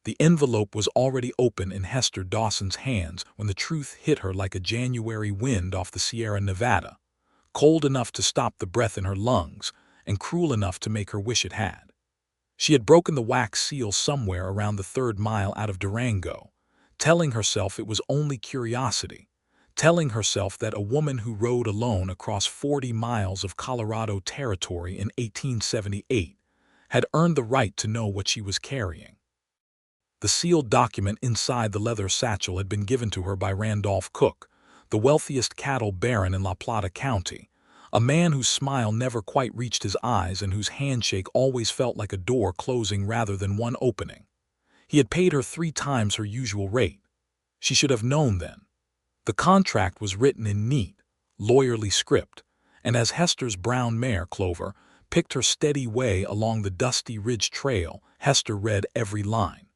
The envelope was already open in Hester Dawson's hands when the truth hit her like a January wind off the Sierra Nevada, cold enough to stop the breath in her lungs and cruel enough to make her wish it had. She had broken the wax seal somewhere around the 3rd mile out of Durango, telling herself it was only curiosity, telling herself that a woman who rode alone across 40 miles of Colorado territory in 1878 had earned the right to know what she was carrying. The sealed document inside the leather satchel had been given to her by Randolph Cook, the wealthiest cattle baron in La Plata County, a man whose smile never quite reached his eyes and whose handshake always felt like a door closing rather than one opening. He had paid her 3 times her usual rate. She should have known then. The contract was written in neat, lawyerly script, and as Hester's brown mare, Clover, picked her steady way along the dusty ridge trail, Hester read every line.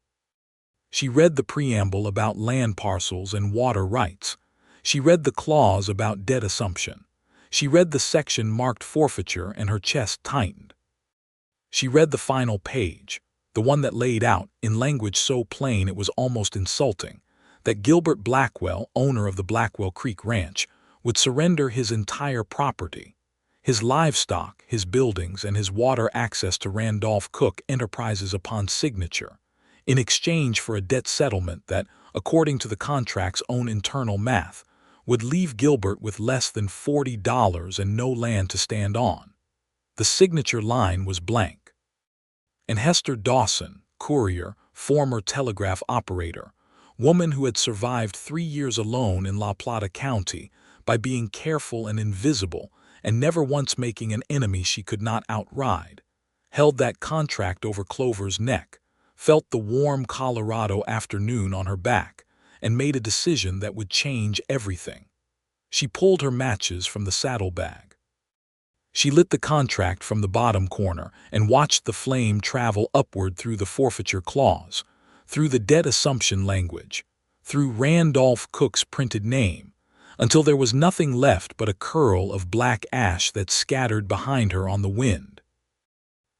She read the preamble about land parcels and water rights. She read the clause about debt assumption. She read the section marked forfeiture and her chest tightened. She read the final page, the one that laid out, in language so plain it was almost insulting, that Gilbert Blackwell, owner of the Blackwell Creek Ranch, would surrender his entire property, his livestock, his buildings, and his water access to Randolph Cook Enterprises upon signature, in exchange for a debt settlement that, according to the contract's own internal math, would leave Gilbert with less than $40 and no land to stand on. The signature line was blank. And Hester Dawson, courier, former telegraph operator, woman who had survived 3 years alone in La Plata County by being careful and invisible and never once making an enemy she could not outride, held that contract over Clover's neck, felt the warm Colorado afternoon on her back, and made a decision that would change everything. She pulled her matches from the saddlebag. She lit the contract from the bottom corner and watched the flame travel upward through the forfeiture clause, through the debt assumption language, through Randolph Cook's printed name, until there was nothing left but a curl of black ash that scattered behind her on the wind.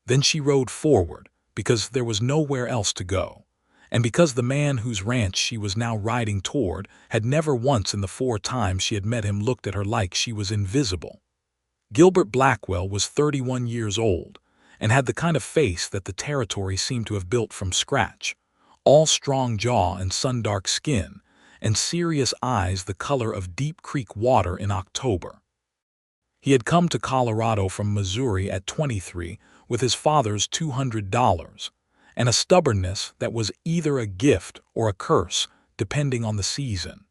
Then she rode forward, because there was nowhere else to go, and because the man whose ranch she was now riding toward had never once in the 4 times she had met him looked at her like she was invisible. Gilbert Blackwell was 31 years old and had the kind of face that the territory seemed to have built from scratch, all strong jaw and sun-dark skin, and serious eyes the color of Deep Creek water in October. He had come to Colorado from Missouri at 23 with his father's $200, and a stubbornness that was either a gift or a curse, depending on the season.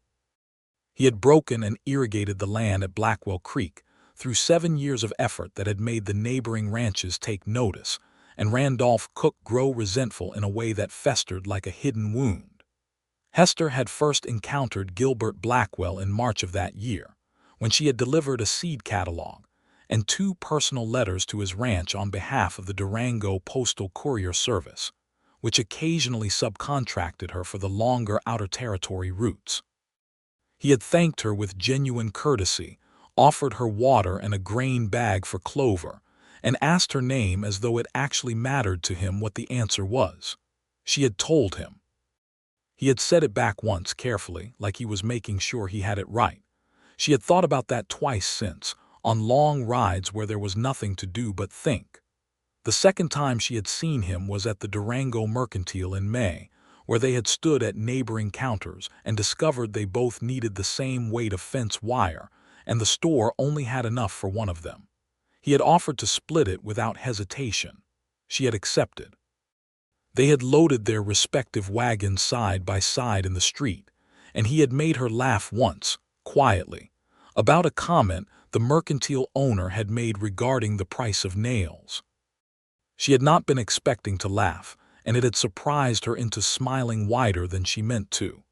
He had broken and irrigated the land at Blackwell Creek through 7 years of effort that had made the neighboring ranches take notice, and Randolph Cook grow resentful in a way that festered like a hidden wound. Hester had first encountered Gilbert Blackwell in March of that year, when she had delivered a seed catalog and 2 personal letters to his ranch on behalf of the Durango Postal Courier Service, which occasionally subcontracted her for the longer outer territory routes. He had thanked her with genuine courtesy, offered her water and a grain bag for Clover, and asked her name as though it actually mattered to him what the answer was. She had told him. He had said it back once carefully, like he was making sure he had it right. She had thought about that twice since, on long rides where there was nothing to do but think. The second time she had seen him was at the Durango Mercantile in May, where they had stood at neighboring counters and discovered they both needed the same weight of fence wire, and the store only had enough for one of them. He had offered to split it without hesitation. She had accepted. They had loaded their respective wagons side by side in the street, and he had made her laugh once, quietly, about a comment the mercantile owner had made regarding the price of nails. She had not been expecting to laugh, and it had surprised her into smiling wider than she meant to.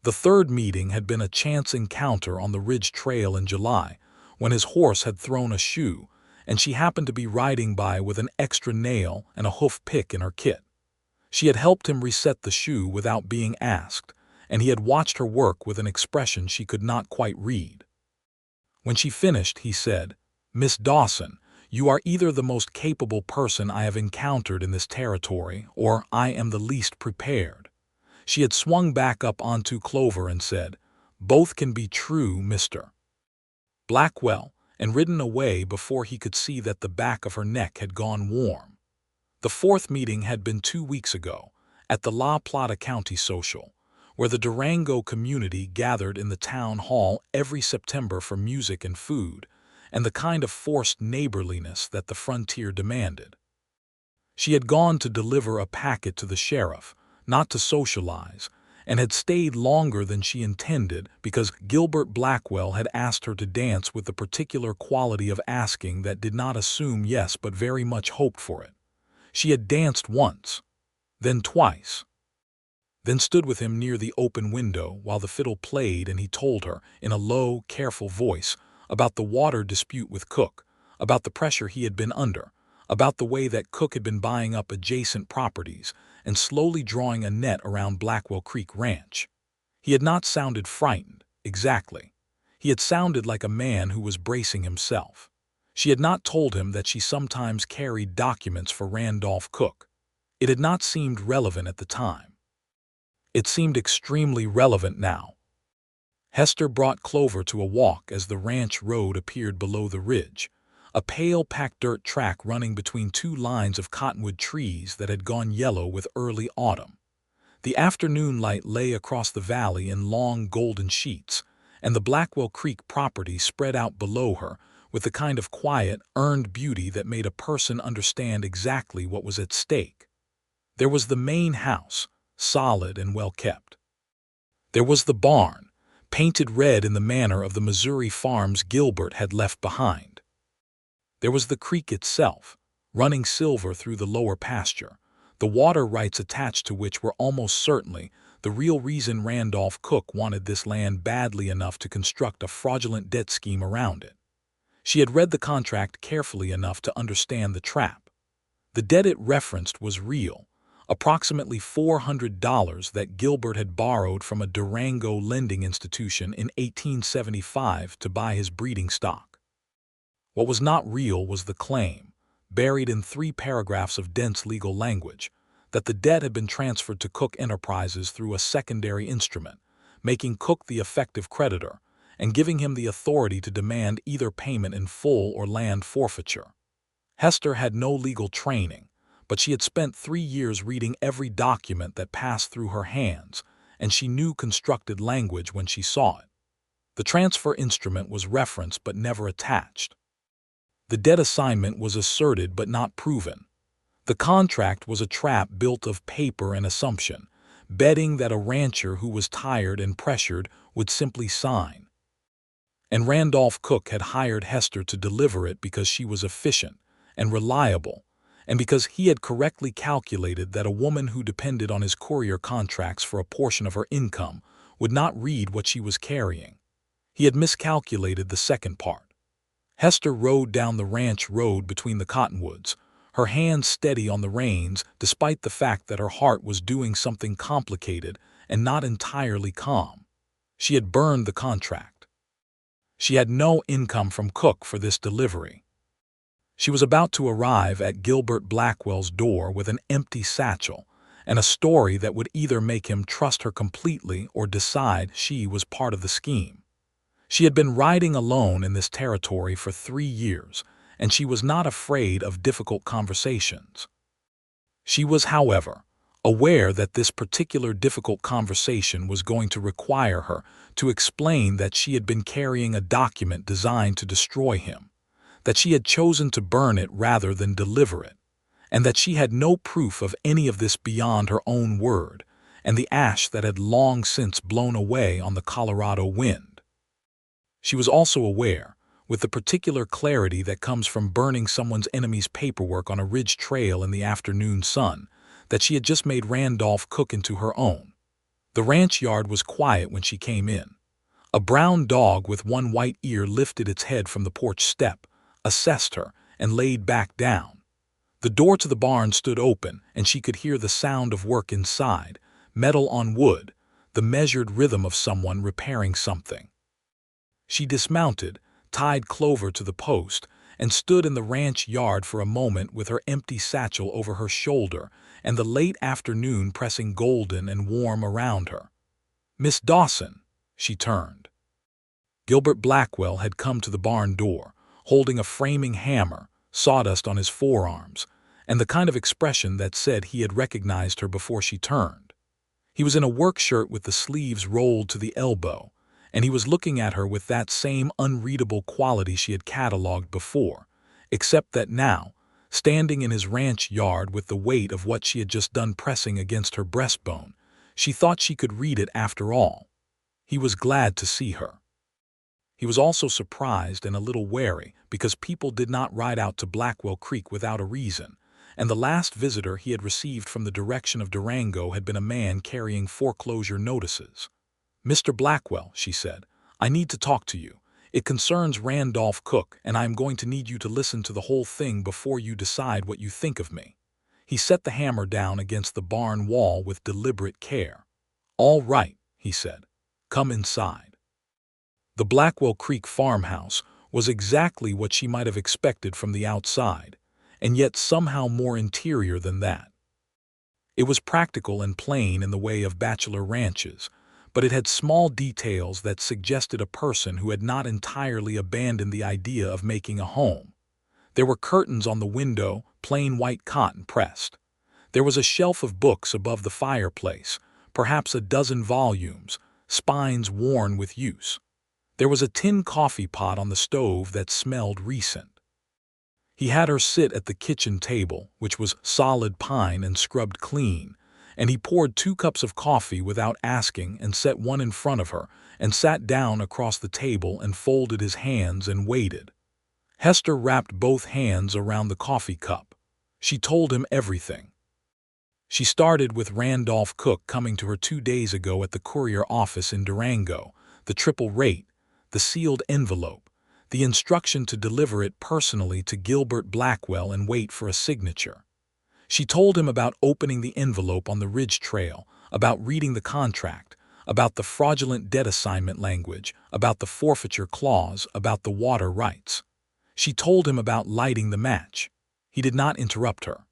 The third meeting had been a chance encounter on the Ridge Trail in July, when his horse had thrown a shoe, and she happened to be riding by with an extra nail and a hoof pick in her kit. She had helped him reset the shoe without being asked, and he had watched her work with an expression she could not quite read. When she finished, he said, "Miss Dawson, You are either the most capable person I have encountered in this territory, or I am the least prepared. She had swung back up onto Clover and said, "Both can be true, Mr. Blackwell," and ridden away before he could see that the back of her neck had gone warm. The fourth meeting had been 2 weeks ago, at the Plata County Social, where the Durango community gathered in the town hall every September for music and food, and the kind of forced neighborliness that the frontier demanded. She had gone to deliver a packet to the sheriff, not to socialize, and had stayed longer than she intended because Gilbert Blackwell had asked her to dance with the particular quality of asking that did not assume yes but very much hoped for it. She had danced once, then twice, then stood with him near the open window while the fiddle played, and he told her, in a low, careful voice, about the water dispute with Cook, about the pressure he had been under, about the way that Cook had been buying up adjacent properties and slowly drawing a net around Blackwell Creek Ranch. He had not sounded frightened, exactly. He had sounded like a man who was bracing himself. She had not told him that she sometimes carried documents for Randolph Cook. It had not seemed relevant at the time. It seemed extremely relevant now. Hester brought Clover to a walk as the ranch road appeared below the ridge, a pale packed dirt track running between two lines of cottonwood trees that had gone yellow with early autumn. The afternoon light lay across the valley in long golden sheets, and the Blackwell Creek property spread out below her with the kind of quiet, earned beauty that made a person understand exactly what was at stake. There was the main house, solid and well kept. There was the barn, painted red in the manner of the Missouri farms Gilbert had left behind. There was the creek itself, running silver through the lower pasture, the water rights attached to which were almost certainly the real reason Randolph Cook wanted this land badly enough to construct a fraudulent debt scheme around it. She had read the contract carefully enough to understand the trap. The debt it referenced was real, approximately $400 that Gilbert had borrowed from a Durango lending institution in 1875 to buy his breeding stock. What was not real was the claim, buried in 3 paragraphs of dense legal language, that the debt had been transferred to Cook Enterprises through a secondary instrument, making Cook the effective creditor and giving him the authority to demand either payment in full or land forfeiture. Hester had no legal training, but she had spent 3 years reading every document that passed through her hands, and she knew constructed language when she saw it. The transfer instrument was referenced but never attached. The debt assignment was asserted but not proven. The contract was a trap built of paper and assumption, betting that a rancher who was tired and pressured would simply sign. And Randolph Cook had hired Hester to deliver it because she was efficient and reliable, and because he had correctly calculated that a woman who depended on his courier contracts for a portion of her income would not read what she was carrying. He had miscalculated the second part. Hester rode down the ranch road between the cottonwoods, her hands steady on the reins despite the fact that her heart was doing something complicated and not entirely calm. She had burned the contract. She had no income from Cook for this delivery. She was about to arrive at Gilbert Blackwell's door with an empty satchel and a story that would either make him trust her completely or decide she was part of the scheme. She had been riding alone in this territory for 3 years, and she was not afraid of difficult conversations. She was, however, aware that this particular difficult conversation was going to require her to explain that she had been carrying a document designed to destroy him, that she had chosen to burn it rather than deliver it, and that she had no proof of any of this beyond her own word and the ash that had long since blown away on the Colorado wind. She was also aware, with the particular clarity that comes from burning someone's enemy's paperwork on a ridge trail in the afternoon sun, that she had just made Randolph Cook into her own. The ranch yard was quiet when she came in. A brown dog with one white ear lifted its head from the porch step, assessed her, and laid back down. The door to the barn stood open, and she could hear the sound of work inside, metal on wood, the measured rhythm of someone repairing something. She dismounted, tied Clover to the post, and stood in the ranch yard for a moment with her empty satchel over her shoulder and the late afternoon pressing golden and warm around her. "Miss Dawson," she turned. Gilbert Blackwell had come to the barn door, holding a framing hammer, sawdust on his forearms, and the kind of expression that said he had recognized her before she turned. He was in a work shirt with the sleeves rolled to the elbow, and he was looking at her with that same unreadable quality she had catalogued before, except that now, standing in his ranch yard with the weight of what she had just done pressing against her breastbone, she thought she could read it after all. He was glad to see her. He was also surprised and a little wary because people did not ride out to Blackwell Creek without a reason, and the last visitor he had received from the direction of Durango had been a man carrying foreclosure notices. "Mr. Blackwell," she said, "I need to talk to you. It concerns Randolph Cook, and I am going to need you to listen to the whole thing before you decide what you think of me." He set the hammer down against the barn wall with deliberate care. "All right," he said. "Come inside." The Blackwell Creek farmhouse was exactly what she might have expected from the outside, and yet somehow more interior than that. It was practical and plain in the way of bachelor ranches, but it had small details that suggested a person who had not entirely abandoned the idea of making a home. There were curtains on the window, plain white cotton pressed. There was a shelf of books above the fireplace, perhaps a dozen volumes, spines worn with use. There was a tin coffee pot on the stove that smelled recent. He had her sit at the kitchen table, which was solid pine and scrubbed clean, and he poured 2 cups of coffee without asking and set one in front of her and sat down across the table and folded his hands and waited. Hester wrapped both hands around the coffee cup. She told him everything. She started with Randolph Cook coming to her 2 days ago at the courier office in Durango, the triple rate, the sealed envelope, the instruction to deliver it personally to Gilbert Blackwell and wait for a signature. She told him about opening the envelope on the Ridge Trail, about reading the contract, about the fraudulent debt assignment language, about the forfeiture clause, about the water rights. She told him about lighting the match. He did not interrupt her.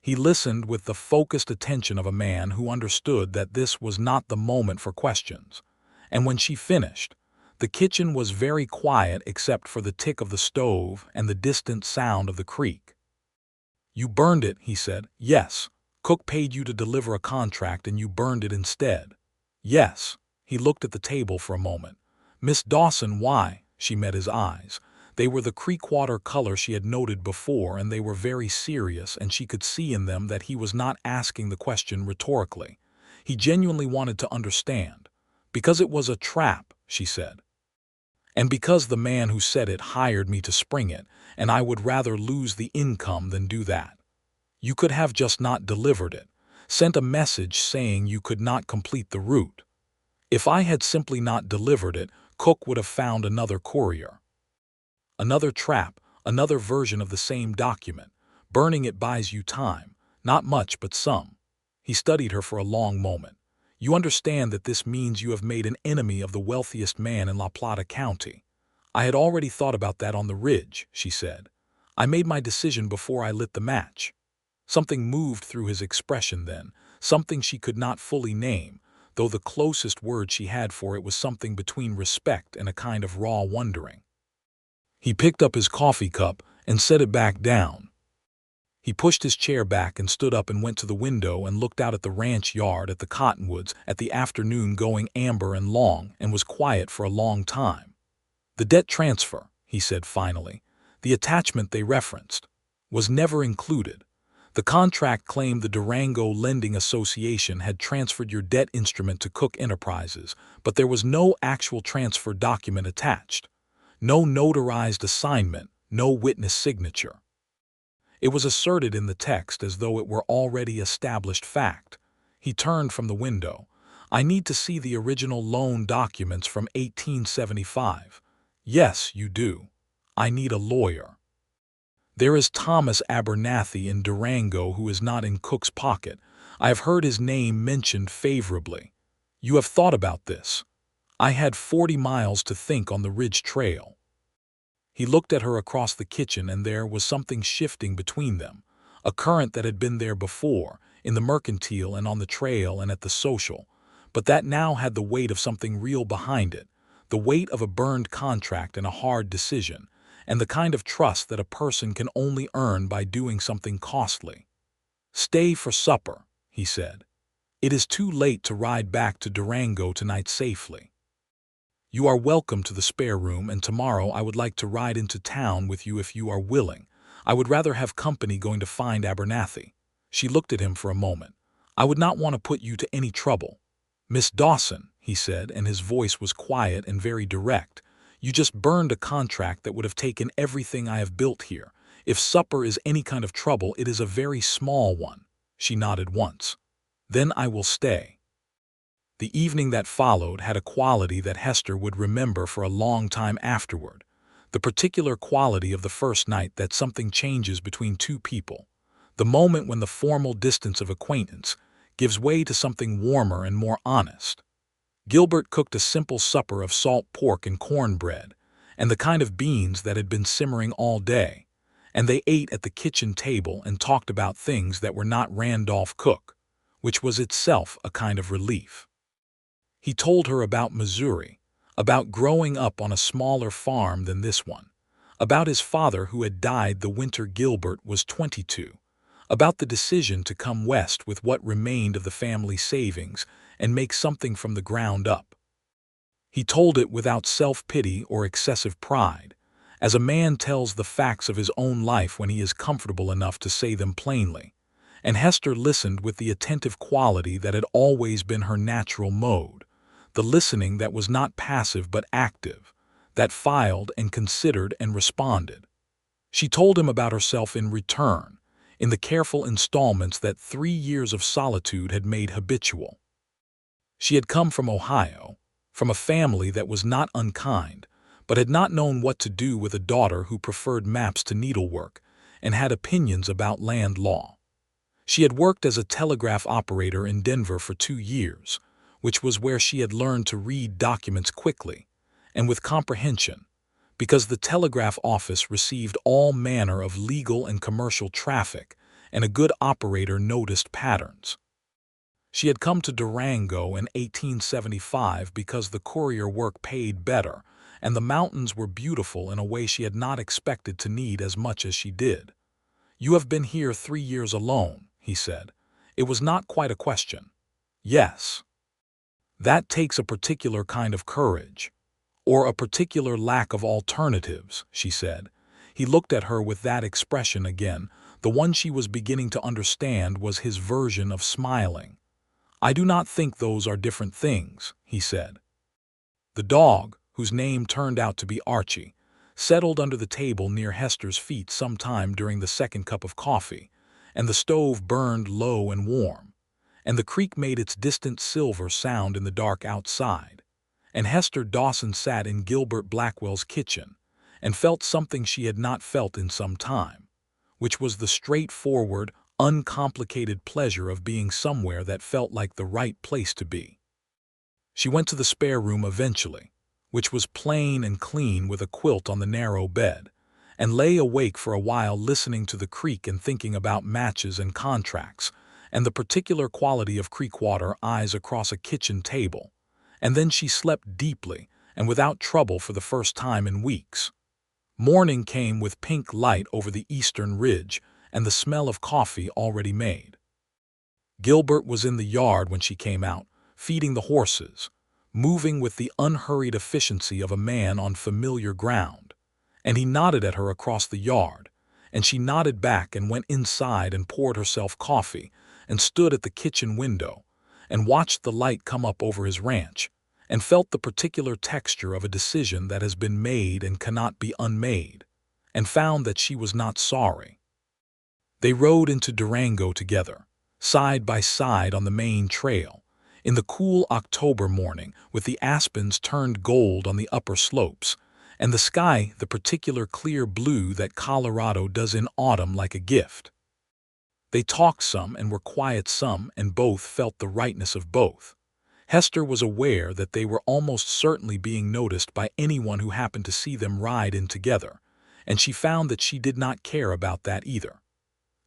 He listened with the focused attention of a man who understood that this was not the moment for questions. And when she finished, the kitchen was very quiet except for the tick of the stove and the distant sound of the creek. "You burned it," he said. "Yes. Cook paid you to deliver a contract and you burned it instead." "Yes." He looked at the table for a moment. "Miss Dawson, why?" She met his eyes. They were the creek water color she had noted before, and they were very serious, and she could see in them that he was not asking the question rhetorically. He genuinely wanted to understand. "Because it was a trap," she said. "And because the man who said it hired me to spring it, and I would rather lose the income than do that. You could have just not delivered it, sent a message saying you could not complete the route. If I had simply not delivered it, Cook would have found another courier. Another trap, another version of the same document. Burning it buys you time, not much but some." He studied her for a long moment. "You understand that this means you have made an enemy of the wealthiest man in Plata County." "I had already thought about that on the ridge," she said. "I made my decision before I lit the match." Something moved through his expression then, something she could not fully name, though the closest word she had for it was something between respect and a kind of raw wondering. He picked up his coffee cup and set it back down. He pushed his chair back and stood up and went to the window and looked out at the ranch yard, at the cottonwoods, at the afternoon going amber and long, and was quiet for a long time. "The debt transfer," he said finally, "the attachment they referenced, was never included. The contract claimed the Durango Lending Association had transferred your debt instrument to Cook Enterprises, but there was no actual transfer document attached. No notarized assignment, no witness signature. It was asserted in the text as though it were already established fact." He turned from the window. "I need to see the original loan documents from 1875. "Yes, you do. I need a lawyer. There is Thomas Abernathy in Durango who is not in Cook's pocket. I have heard his name mentioned favorably. You have thought about this. I had 40 miles to think on the Ridge Trail." He looked at her across the kitchen, and there was something shifting between them, a current that had been there before, in the mercantile and on the trail and at the social, but that now had the weight of something real behind it, the weight of a burned contract and a hard decision, and the kind of trust that a person can only earn by doing something costly. "Stay for supper," he said. "It is too late to ride back to Durango tonight safely. You are welcome to the spare room, and tomorrow I would like to ride into town with you if you are willing. I would rather have company going to find Abernathy." She looked at him for a moment. "I would not want to put you to any trouble." "Miss Dawson," he said, and his voice was quiet and very direct, "you just burned a contract that would have taken everything I have built here. If supper is any kind of trouble, it is a very small one." She nodded once. "Then I will stay." The evening that followed had a quality that Hester would remember for a long time afterward, the particular quality of the first night that something changes between two people, the moment when the formal distance of acquaintance gives way to something warmer and more honest. Gilbert cooked a simple supper of salt pork and cornbread, and the kind of beans that had been simmering all day, and they ate at the kitchen table and talked about things that were not Randolph Cook, which was itself a kind of relief. He told her about Missouri, about growing up on a smaller farm than this one, about his father who had died the winter Gilbert was 22, about the decision to come west with what remained of the family savings and make something from the ground up. He told it without self-pity or excessive pride, as a man tells the facts of his own life when he is comfortable enough to say them plainly, and Hester listened with the attentive quality that had always been her natural mode, the listening that was not passive but active, that filed and considered and responded. She told him about herself in return, in the careful installments that 3 years of solitude had made habitual. She had come from Ohio, from a family that was not unkind, but had not known what to do with a daughter who preferred maps to needlework and had opinions about land law. She had worked as a telegraph operator in Denver for 2 years, which was where she had learned to read documents quickly and with comprehension, because the telegraph office received all manner of legal and commercial traffic, and a good operator noticed patterns. She had come to Durango in 1875 because the courier work paid better, and the mountains were beautiful in a way she had not expected to need as much as she did. "You have been here 3 years alone," he said. It was not quite a question. "Yes." "That takes a particular kind of courage, or a particular lack of alternatives," she said. He looked at her with that expression again. The one she was beginning to understand was his version of smiling. "I do not think those are different things," he said. The dog, whose name turned out to be Archie, settled under the table near Hester's feet some time during the second cup of coffee, and the stove burned low and warm, and the creek made its distant silver sound in the dark outside, and Hester Dawson sat in Gilbert Blackwell's kitchen and felt something she had not felt in some time, which was the straightforward, uncomplicated pleasure of being somewhere that felt like the right place to be. She went to the spare room eventually, which was plain and clean with a quilt on the narrow bed, and lay awake for a while listening to the creek and thinking about matches and contracts, and the particular quality of creek water eyes across a kitchen table, and then she slept deeply and without trouble for the first time in weeks. Morning came with pink light over the eastern ridge and the smell of coffee already made. Gilbert was in the yard when she came out, feeding the horses, moving with the unhurried efficiency of a man on familiar ground, and he nodded at her across the yard, and she nodded back and went inside and poured herself coffee and stood at the kitchen window and watched the light come up over his ranch and felt the particular texture of a decision that has been made and cannot be unmade, and found that she was not sorry. They rode into Durango together, side by side on the main trail, in the cool October morning with the aspens turned gold on the upper slopes, and the sky the particular clear blue that Colorado does in autumn like a gift. They talked some and were quiet some, and both felt the rightness of both. Hester was aware that they were almost certainly being noticed by anyone who happened to see them ride in together, and she found that she did not care about that either.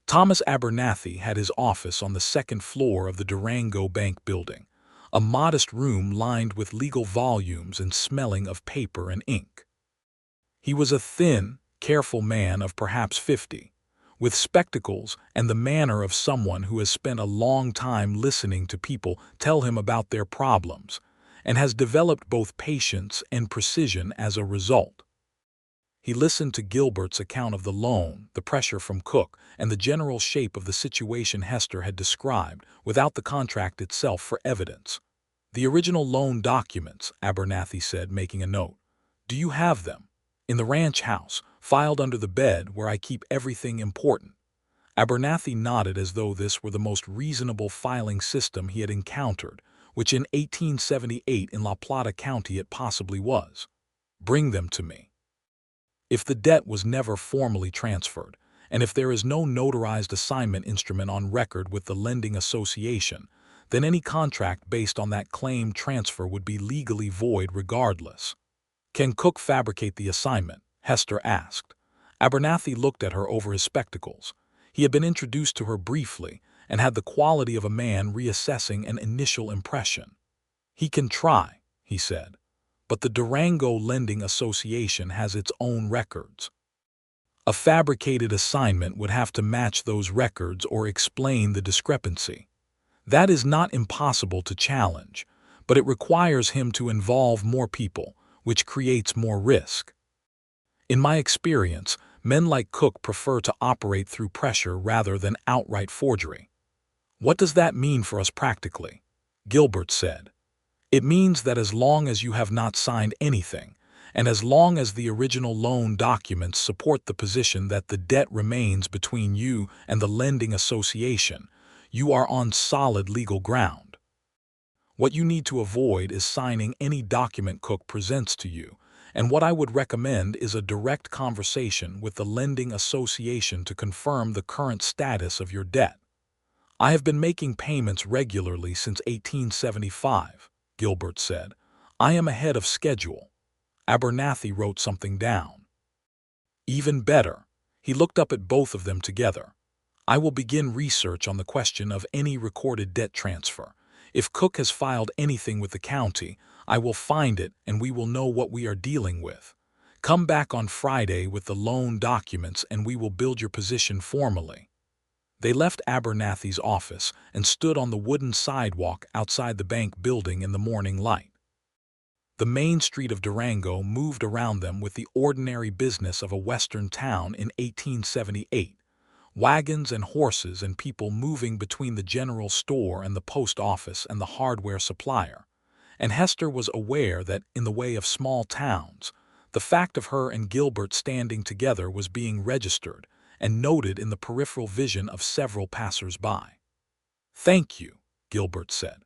Thomas Abernathy had his office on the second floor of the Durango Bank building, a modest room lined with legal volumes and smelling of paper and ink. He was a thin, careful man of perhaps 50, with spectacles and the manner of someone who has spent a long time listening to people tell him about their problems, and has developed both patience and precision as a result. He listened to Gilbert's account of the loan, the pressure from Cook, and the general shape of the situation Hester had described, without the contract itself for evidence. "The original loan documents," Abernathy said, making a note. "Do you have them?" "In the ranch house, filed under the bed where I keep everything important." Abernathy nodded as though this were the most reasonable filing system he had encountered, which in 1878 in Plata County it possibly was. "Bring them to me." If the debt was never formally transferred, and if there is no notarized assignment instrument on record with the lending association, then any contract based on that claim transfer would be legally void regardless. "Can Cook fabricate the assignment?" Hester asked. Abernathy looked at her over his spectacles. He had been introduced to her briefly and had the quality of a man reassessing an initial impression. "He can try," he said. "But the Durango Lending Association has its own records. A fabricated assignment would have to match those records or explain the discrepancy. That is not impossible to challenge, but it requires him to involve more people, which creates more risk. In my experience, men like Cook prefer to operate through pressure rather than outright forgery." "What does that mean for us practically?" Gilbert said. "It means that as long as you have not signed anything, and as long as the original loan documents support the position that the debt remains between you and the lending association, you are on solid legal ground. What you need to avoid is signing any document Cook presents to you, and what I would recommend is a direct conversation with the lending association to confirm the current status of your debt." "I have been making payments regularly since 1875, Gilbert said. "I am ahead of schedule." Abernathy wrote something down. "Even better." He looked up at both of them together. "I will begin research on the question of any recorded debt transfer. If Cook has filed anything with the county, I will find it and we will know what we are dealing with. Come back on Friday with the loan documents and we will build your position formally." They left Abernathy's office and stood on the wooden sidewalk outside the bank building in the morning light. The main street of Durango moved around them with the ordinary business of a western town in 1878, wagons and horses and people moving between the general store and the post office and the hardware supplier. And Hester was aware that, in the way of small towns, the fact of her and Gilbert standing together was being registered and noted in the peripheral vision of several passers-by. "Thank you," Gilbert said.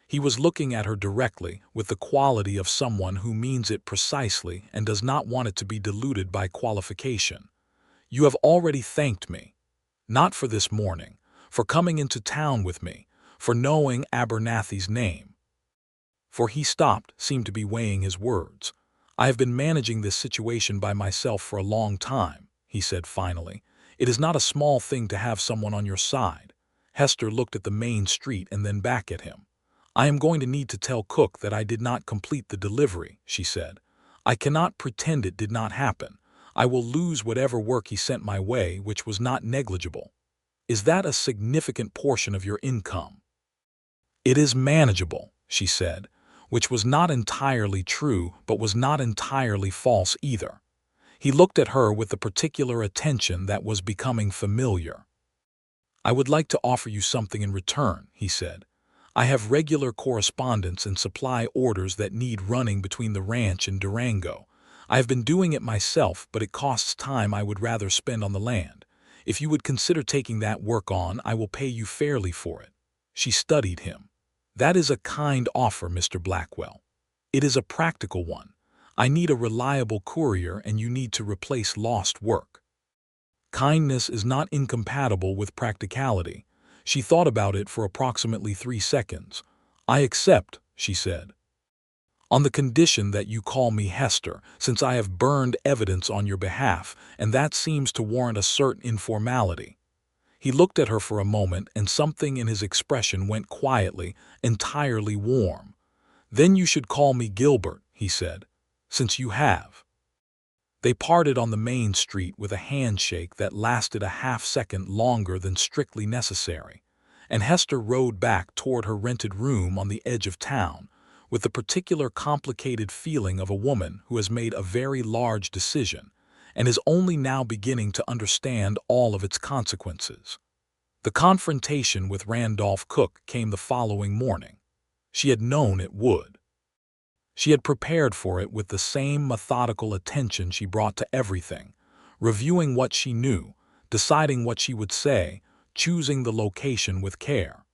He was looking at her directly with the quality of someone who means it precisely and does not want it to be diluted by qualification. "You have already thanked me. Not for this morning, for coming into town with me, for knowing Abernathy's name." For he stopped, seemed to be weighing his words. "I have been managing this situation by myself for a long time," he said finally. "It is not a small thing to have someone on your side." Hester looked at the main street and then back at him. "I am going to need to tell Cook that I did not complete the delivery," she said. "I cannot pretend it did not happen. I will lose whatever work he sent my way, which was not negligible." "Is that a significant portion of your income?" "It is manageable," she said, which was not entirely true but was not entirely false either. He looked at her with the particular attention that was becoming familiar. "I would like to offer you something in return," he said. "I have regular correspondence and supply orders that need running between the ranch and Durango. I have been doing it myself, but it costs time I would rather spend on the land. If you would consider taking that work on, I will pay you fairly for it." She studied him. "That is a kind offer, Mr. Blackwell. It is a practical one. I need a reliable courier and you need to replace lost work." Kindness is not incompatible with practicality. She thought about it for approximately 3 seconds. "I accept," she said. On the condition that you call me Hester, since I have burned evidence on your behalf, and that seems to warrant a certain informality." He looked at her for a moment, and something in his expression went quietly, entirely warm. "Then you should call me Gilbert," he said, "since you have." They parted on the main street with a handshake that lasted a half-second longer than strictly necessary, and Hester rode back toward her rented room on the edge of town, with the particular complicated feeling of a woman who has made a very large decision and is only now beginning to understand all of its consequences. The confrontation with Randolph Cook came the following morning. She had known it would. She had prepared for it with the same methodical attention she brought to everything, reviewing what she knew, deciding what she would say, choosing the location with care.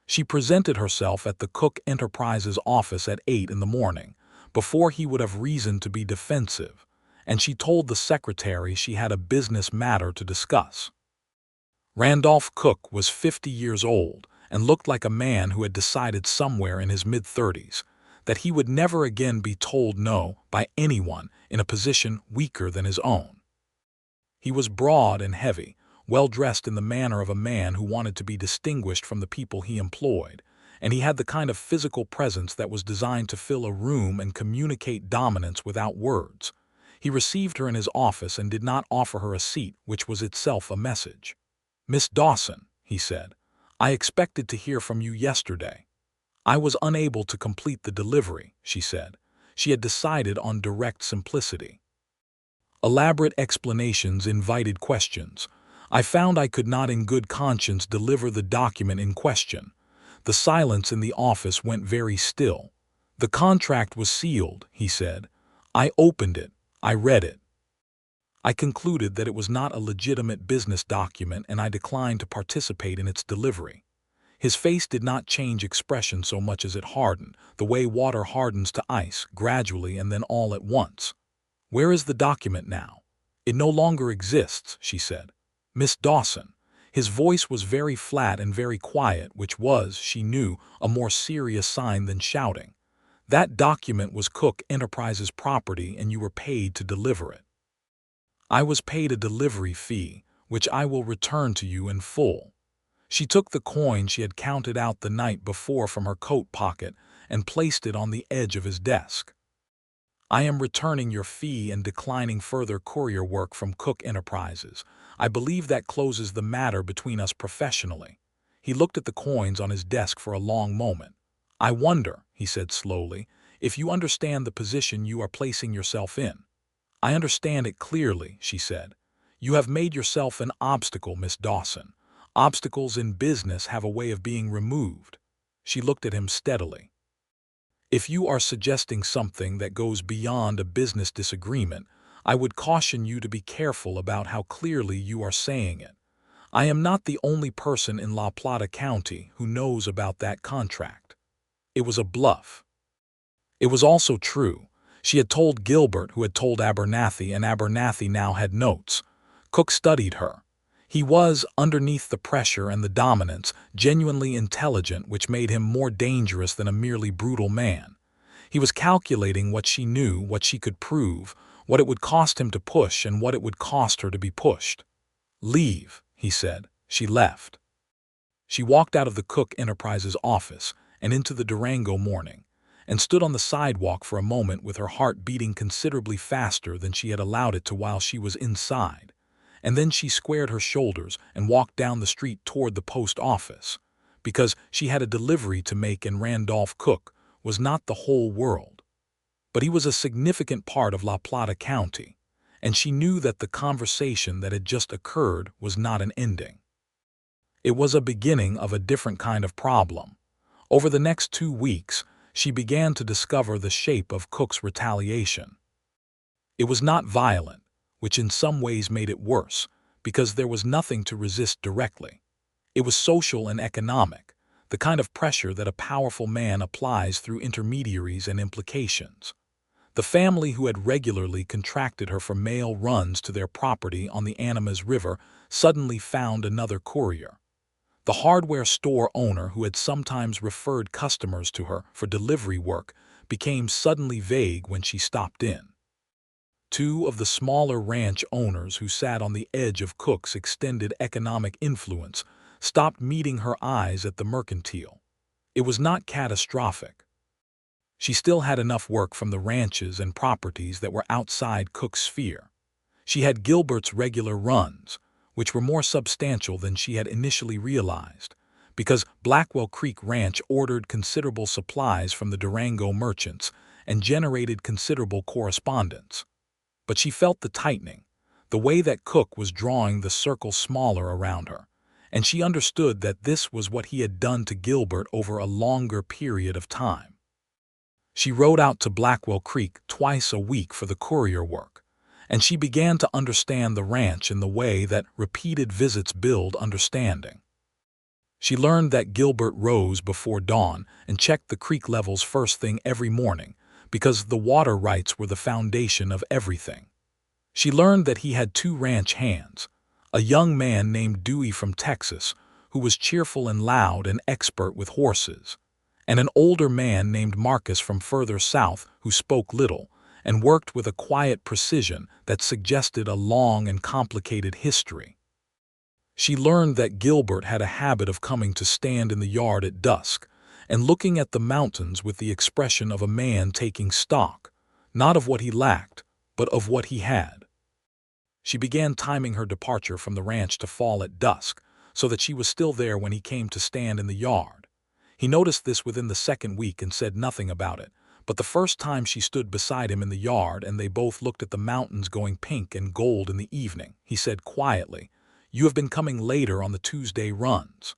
She presented herself at the Cook Enterprises office at 8 in the morning, before he would have reason to be defensive, and she told the secretary she had a business matter to discuss. Randolph Cook was 50 years old and looked like a man who had decided somewhere in his mid-30s that he would never again be told no by anyone in a position weaker than his own. He was broad and heavy, well-dressed in the manner of a man who wanted to be distinguished from the people he employed, and he had the kind of physical presence that was designed to fill a room and communicate dominance without words. He received her in his office and did not offer her a seat, which was itself a message. "Miss Dawson," he said, "I expected to hear from you yesterday." "I was unable to complete the delivery," she said. She had decided on direct simplicity. Elaborate explanations invited questions. "I found I could not in good conscience deliver the document in question." The silence in the office went very still. "The contract was sealed," he said. "I opened it. I read it. I concluded that it was not a legitimate business document, and I declined to participate in its delivery." His face did not change expression so much as it hardened, the way water hardens to ice, gradually and then all at once. "Where is the document now?" "It no longer exists," she said. "Miss Dawson." His voice was very flat and very quiet, which was, she knew, a more serious sign than shouting. "That document was Cook Enterprises property, and you were paid to deliver it." "I was paid a delivery fee, which I will return to you in full." She took the coin she had counted out the night before from her coat pocket and placed it on the edge of his desk. "I am returning your fee and declining further courier work from Cook Enterprises. I believe that closes the matter between us professionally." He looked at the coins on his desk for a long moment. "I wonder," he said slowly, "if you understand the position you are placing yourself in." "I understand it clearly," she said. "You have made yourself an obstacle, Miss Dawson. Obstacles in business have a way of being removed." She looked at him steadily. "If you are suggesting something that goes beyond a business disagreement, I would caution you to be careful about how clearly you are saying it. I am not the only person in Plata County who knows about that contract." It was a bluff. It was also true. She had told Gilbert, who had told Abernathy, and Abernathy now had notes. Cook studied her. He was, underneath the pressure and the dominance, genuinely intelligent, which made him more dangerous than a merely brutal man. He was calculating what she knew, what she could prove, what it would cost him to push, and what it would cost her to be pushed. "Leave," he said. She left. She walked out of the Cook Enterprises office and into the Durango morning, and stood on the sidewalk for a moment with her heart beating considerably faster than she had allowed it to while she was inside. And then she squared her shoulders and walked down the street toward the post office, because she had a delivery to make, and Randolph Cook was not the whole world. But he was a significant part of Plata County, and she knew that the conversation that had just occurred was not an ending. It was a beginning of a different kind of problem. Over the next 2 weeks, she began to discover the shape of Cook's retaliation. It was not violent, which in some ways made it worse, because there was nothing to resist directly. It was social and economic, the kind of pressure that a powerful man applies through intermediaries and implications. The family who had regularly contracted her for mail runs to their property on the Animas River suddenly found another courier. The hardware store owner who had sometimes referred customers to her for delivery work became suddenly vague when she stopped in. Two of the smaller ranch owners who sat on the edge of Cook's extended economic influence stopped meeting her eyes at the mercantile. It was not catastrophic. She still had enough work from the ranches and properties that were outside Cook's sphere. She had Gilbert's regular runs, which were more substantial than she had initially realized, because Blackwell Creek Ranch ordered considerable supplies from the Durango merchants and generated considerable correspondence. But she felt the tightening, the way that Cook was drawing the circle smaller around her, and she understood that this was what he had done to Gilbert over a longer period of time. She rode out to Blackwell Creek twice a week for the courier work, and she began to understand the ranch in the way that repeated visits build understanding. She learned that Gilbert rose before dawn and checked the creek levels first thing every morning, because the water rights were the foundation of everything. She learned that he had two ranch hands, a young man named Dewey from Texas, who was cheerful and loud and expert with horses, and an older man named Marcus from further south who spoke little and worked with a quiet precision that suggested a long and complicated history. She learned that Gilbert had a habit of coming to stand in the yard at dusk and looking at the mountains with the expression of a man taking stock, not of what he lacked, but of what he had. She began timing her departure from the ranch to fall at dusk, so that she was still there when he came to stand in the yard. He noticed this within the second week and said nothing about it, but the first time she stood beside him in the yard and they both looked at the mountains going pink and gold in the evening, he said quietly, "You have been coming later on the Tuesday runs."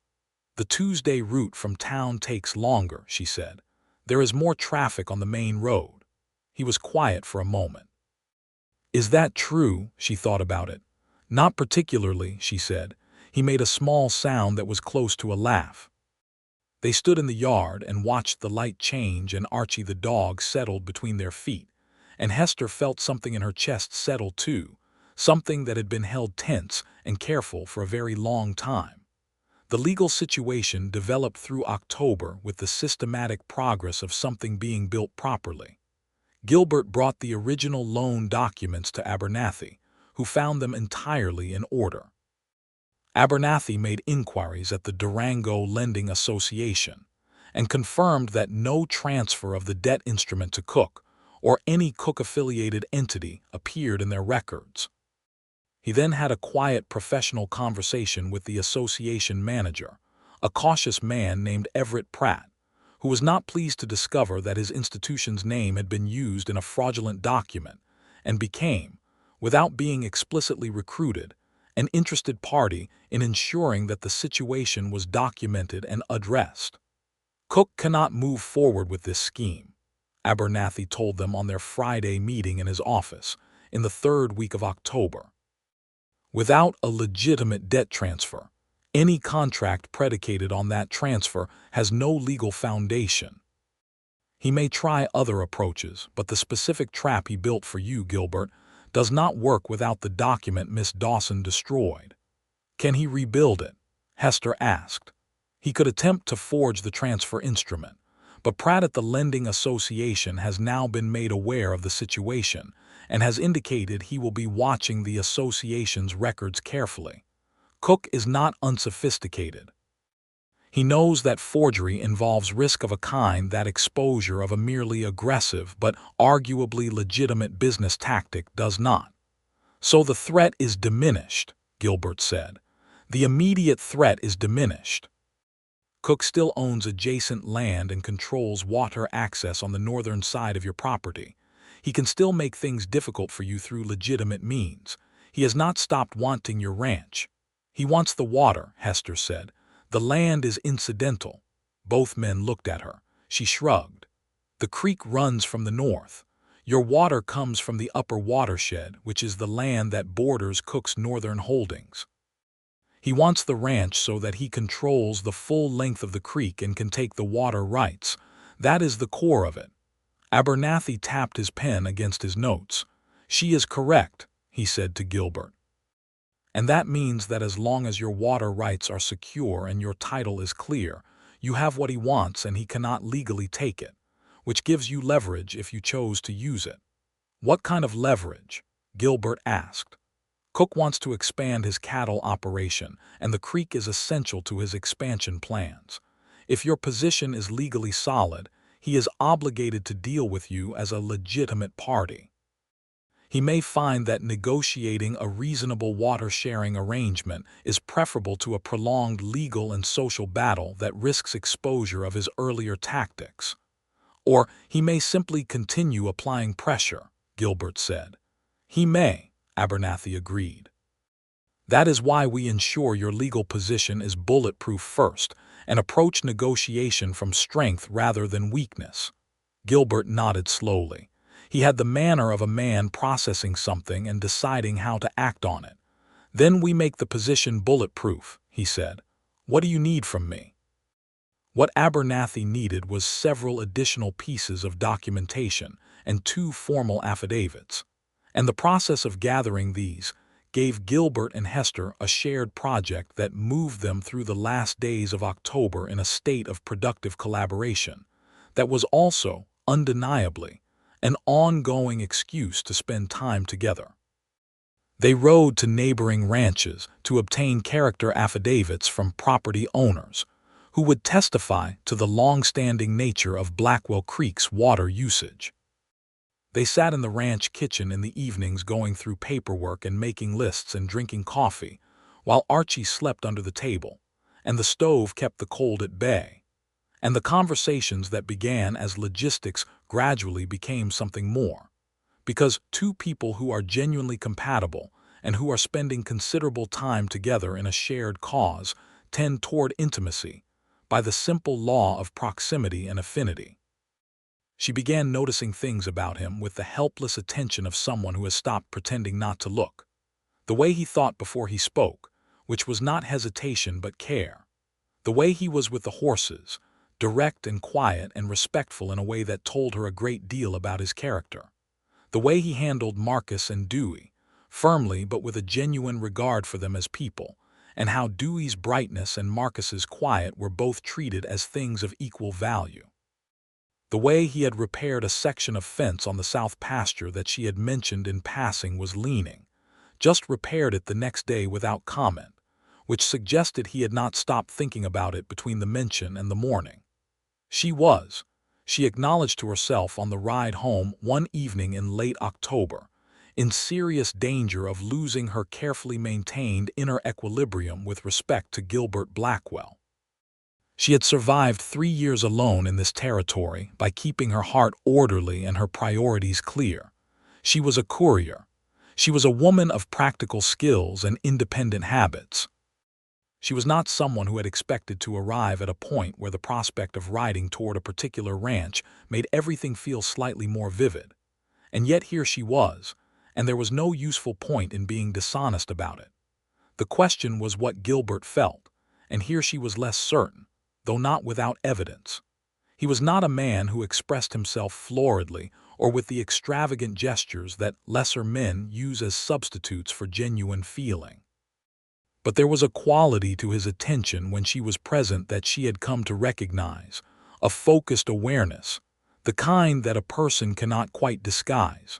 "The Tuesday route from town takes longer," she said. "There is more traffic on the main road." He was quiet for a moment. "Is that true?" She thought about it. "Not particularly," she said. He made a small sound that was close to a laugh. They stood in the yard and watched the light change, and Archie the dog settled between their feet, and Hester felt something in her chest settle too, something that had been held tense and careful for a very long time. The legal situation developed through October with the systematic progress of something being built properly. Gilbert brought the original loan documents to Abernathy, who found them entirely in order. Abernathy made inquiries at the Durango Lending Association and confirmed that no transfer of the debt instrument to Cook or any Cook-affiliated entity appeared in their records. He then had a quiet professional conversation with the association manager, a cautious man named Everett Pratt, who was not pleased to discover that his institution's name had been used in a fraudulent document and became, without being explicitly recruited, an interested party in ensuring that the situation was documented and addressed. "Cook cannot move forward with this scheme," Abernathy told them on their Friday meeting in his office in the third week of October. "Without a legitimate debt transfer, any contract predicated on that transfer has no legal foundation. He may try other approaches, but the specific trap he built for you, Gilbert, does not work without the document Miss Dawson destroyed." "Can he rebuild it?" Hester asked. "He could attempt to forge the transfer instrument, but Pratt at the Lending Association has now been made aware of the situation and has indicated he will be watching the association's records carefully. Cook is not unsophisticated. He knows that forgery involves risk of a kind that exposure of a merely aggressive but arguably legitimate business tactic does not. So the threat is diminished," Gilbert said. "The immediate threat is diminished. Cook still owns adjacent land and controls water access on the northern side of your property. He can still make things difficult for you through legitimate means. He has not stopped wanting your ranch." "He wants the water," Hester said. "The land is incidental." Both men looked at her. She shrugged. "The creek runs from the north. Your water comes from the upper watershed, which is the land that borders Cook's northern holdings. He wants the ranch so that he controls the full length of the creek and can take the water rights. That is the core of it." Abernathy tapped his pen against his notes. "She is correct," he said to Gilbert. "And that means that as long as your water rights are secure and your title is clear, you have what he wants and he cannot legally take it. which gives you leverage if you chose to use it. What kind of leverage? Gilbert asked. Cook wants to expand his cattle operation, and the creek is essential to his expansion plans. If your position is legally solid, he is obligated to deal with you as a legitimate party. He may find that negotiating a reasonable water-sharing arrangement is preferable to a prolonged legal and social battle that risks exposure of his earlier tactics. Or he may simply continue applying pressure, Gilbert said. He may, Abernathy agreed. That is why we ensure your legal position is bulletproof first and approach negotiation from strength rather than weakness. Gilbert nodded slowly. He had the manner of a man processing something and deciding how to act on it. Then we make the position bulletproof, he said. What do you need from me? What Abernathy needed was several additional pieces of documentation and 2 formal affidavits. And the process of gathering these gave Gilbert and Hester a shared project that moved them through the last days of October in a state of productive collaboration that was also, undeniably, an ongoing excuse to spend time together. They rode to neighboring ranches to obtain character affidavits from property owners, who would testify to the long-standing nature of Blackwell Creek's water usage. They sat in the ranch kitchen in the evenings going through paperwork and making lists and drinking coffee, while Archie slept under the table, and the stove kept the cold at bay. And the conversations that began as logistics gradually became something more, because 2 people who are genuinely compatible and who are spending considerable time together in a shared cause tend toward intimacy by the simple law of proximity and affinity. She began noticing things about him with the helpless attention of someone who has stopped pretending not to look. The way he thought before he spoke, which was not hesitation but care. The way he was with the horses, direct and quiet and respectful in a way that told her a great deal about his character. The way he handled Marcus and Dewey, firmly but with a genuine regard for them as people, and how Dewey's brightness and Marcus's quiet were both treated as things of equal value. The way he had repaired a section of fence on the south pasture that she had mentioned in passing was leaning, just repaired it the next day without comment, which suggested he had not stopped thinking about it between the mention and the morning. She acknowledged to herself on the ride home one evening in late October, in serious danger of losing her carefully maintained inner equilibrium with respect to Gilbert Blackwell. She had survived 3 years alone in this territory by keeping her heart orderly and her priorities clear. She was a courier. She was a woman of practical skills and independent habits. She was not someone who had expected to arrive at a point where the prospect of riding toward a particular ranch made everything feel slightly more vivid. And yet here she was, and there was no useful point in being dishonest about it. The question was what Gilbert felt, and here she was less certain, though not without evidence. He was not a man who expressed himself floridly or with the extravagant gestures that lesser men use as substitutes for genuine feeling. But there was a quality to his attention when she was present that she had come to recognize, a focused awareness, the kind that a person cannot quite disguise.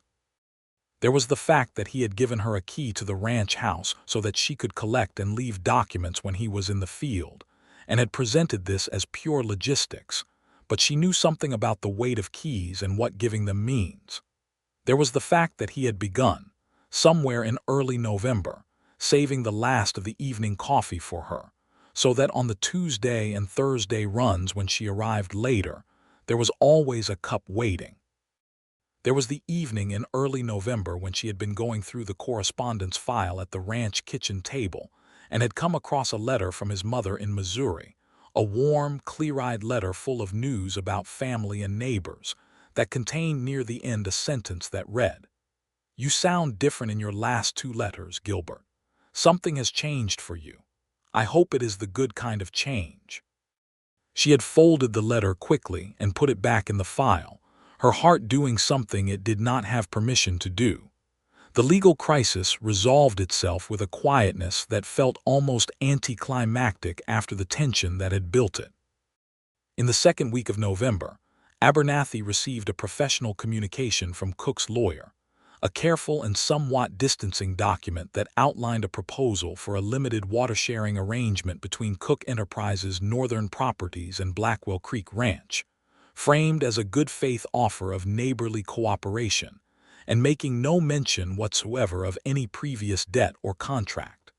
There was the fact that he had given her a key to the ranch house so that she could collect and leave documents when he was in the field, and had presented this as pure logistics, but she knew something about the weight of keys and what giving them means. There was the fact that he had begun, somewhere in early November, saving the last of the evening coffee for her, so that on the Tuesday and Thursday runs when she arrived later, there was always a cup waiting. There was the evening in early November when she had been going through the correspondence file at the ranch kitchen table and had come across a letter from his mother in Missouri, a warm, clear-eyed letter full of news about family and neighbors that contained near the end a sentence that read, "You sound different in your last 2 letters, Gilbert. Something has changed for you. I hope it is the good kind of change." She had folded the letter quickly and put it back in the file, her heart doing something it did not have permission to do. The legal crisis resolved itself with a quietness that felt almost anticlimactic after the tension that had built it. In the second week of November, Abernathy received a professional communication from Cook's lawyer, a careful and somewhat distancing document that outlined a proposal for a limited water-sharing arrangement between Cook Enterprises' Northern Properties and Blackwell Creek Ranch, framed as a good-faith offer of neighborly cooperation, and making no mention whatsoever of any previous debt or contract.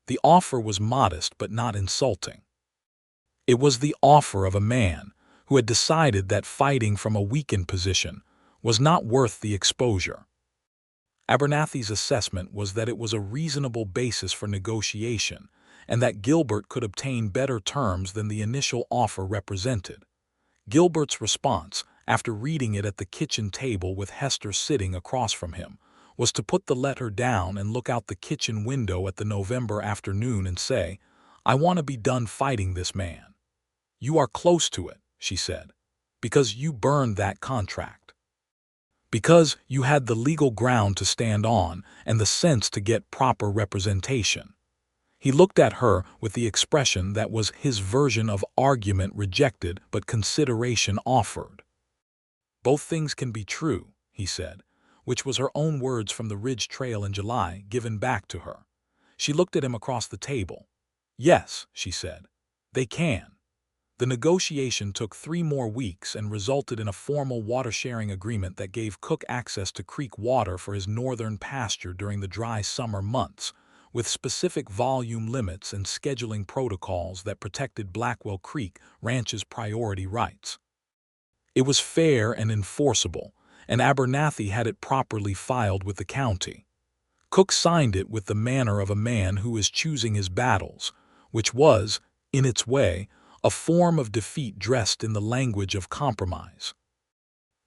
The offer was modest but not insulting. It was the offer of a man who had decided that fighting from a weakened position was not worth the exposure. Abernathy's assessment was that it was a reasonable basis for negotiation and that Gilbert could obtain better terms than the initial offer represented. Gilbert's response, after reading it at the kitchen table with Hester sitting across from him, was to put the letter down and look out the kitchen window at the November afternoon and say, "I want to be done fighting this man." "You are close to it," she said, "because you burned that contract. Because you had the legal ground to stand on and the sense to get proper representation." He looked at her with the expression that was his version of argument rejected but consideration offered. "Both things can be true," he said, which was her own words from the Ridge Trail in July given back to her. She looked at him across the table. "Yes," she said, "they can." The negotiation took 3 more weeks and resulted in a formal water-sharing agreement that gave Cook access to creek water for his northern pasture during the dry summer months, with specific volume limits and scheduling protocols that protected Blackwell Creek Ranch's priority rights. It was fair and enforceable, and Abernathy had it properly filed with the county. Cook signed it with the manner of a man who is choosing his battles, which was, in its way, a form of defeat dressed in the language of compromise.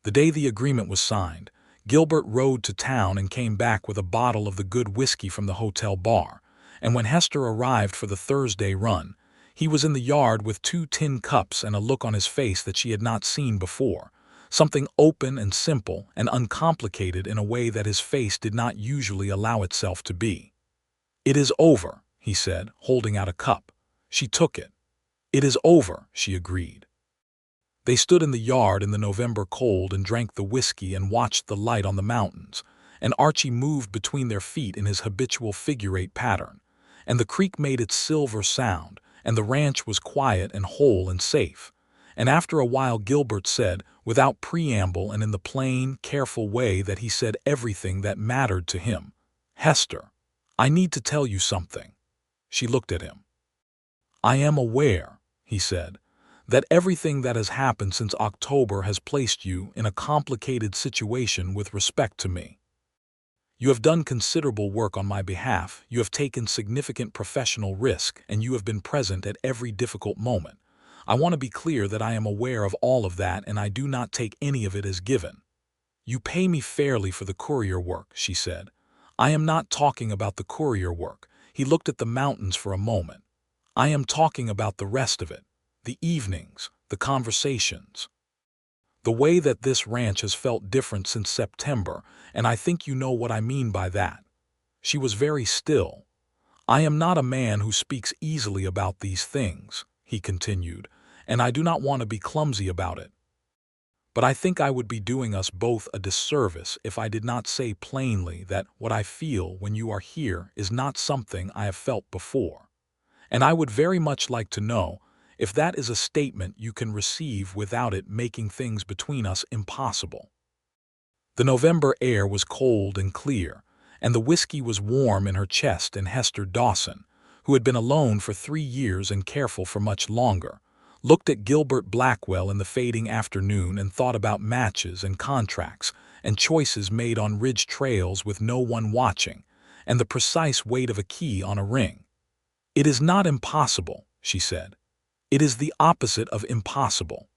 The day the agreement was signed, Gilbert rode to town and came back with a bottle of the good whiskey from the hotel bar, and when Hester arrived for the Thursday run, he was in the yard with 2 tin cups and a look on his face that she had not seen before, something open and simple and uncomplicated in a way that his face did not usually allow itself to be. "It is over," he said, holding out a cup. She took it. "It is over," she agreed. They stood in the yard in the November cold and drank the whiskey and watched the light on the mountains, and Archie moved between their feet in his habitual figure-8 pattern, and the creek made its silver sound, and the ranch was quiet and whole and safe. And after a while Gilbert said, without preamble and in the plain, careful way that he said everything that mattered to him, "Hester, I need to tell you something." She looked at him. "I am aware," he said, "that everything that has happened since October has placed you in a complicated situation with respect to me. You have done considerable work on my behalf, you have taken significant professional risk, and you have been present at every difficult moment. I want to be clear that I am aware of all of that and I do not take any of it as given. You pay me fairly for the courier work," she said. "I am not talking about the courier work." He looked at the mountains for a moment. "I am talking about the rest of it. The evenings, the conversations. The way that this ranch has felt different since September, and I think you know what I mean by that." She was very still. "I am not a man who speaks easily about these things," he continued, "and I do not want to be clumsy about it. But I think I would be doing us both a disservice if I did not say plainly that what I feel when you are here is not something I have felt before. And I would very much like to know if that is a statement you can receive without it making things between us impossible." The November air was cold and clear, and the whiskey was warm in her chest, and Hester Dawson, who had been alone for 3 years and careful for much longer, looked at Gilbert Blackwell in the fading afternoon and thought about matches and contracts and choices made on ridge trails with no one watching, and the precise weight of a key on a ring. "It is not impossible," she said. "It is the opposite of impossible."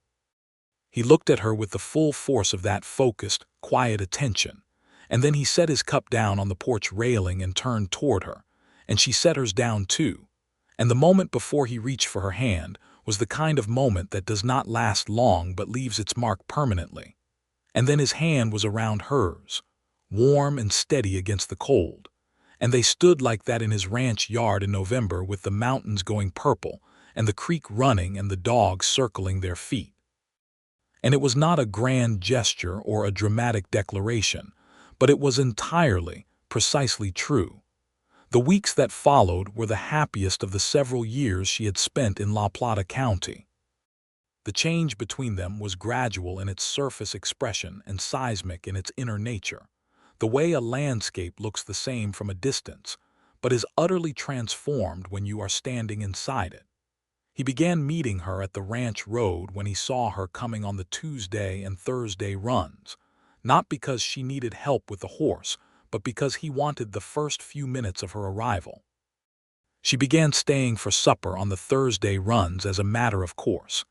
He looked at her with the full force of that focused, quiet attention, and then he set his cup down on the porch railing and turned toward her, and she set hers down too, and the moment before he reached for her hand was the kind of moment that does not last long but leaves its mark permanently. And then his hand was around hers, warm and steady against the cold, and they stood like that in his ranch yard in November with the mountains going purple and the creek running and the dogs circling their feet. And it was not a grand gesture or a dramatic declaration, but it was entirely, precisely true. The weeks that followed were the happiest of the several years she had spent in Plata County. The change between them was gradual in its surface expression and seismic in its inner nature. The way a landscape looks the same from a distance, but is utterly transformed when you are standing inside it. He began meeting her at the ranch road when he saw her coming on the Tuesday and Thursday runs, not because she needed help with the horse, but because he wanted the first few minutes of her arrival. She began staying for supper on the Thursday runs as a matter of course,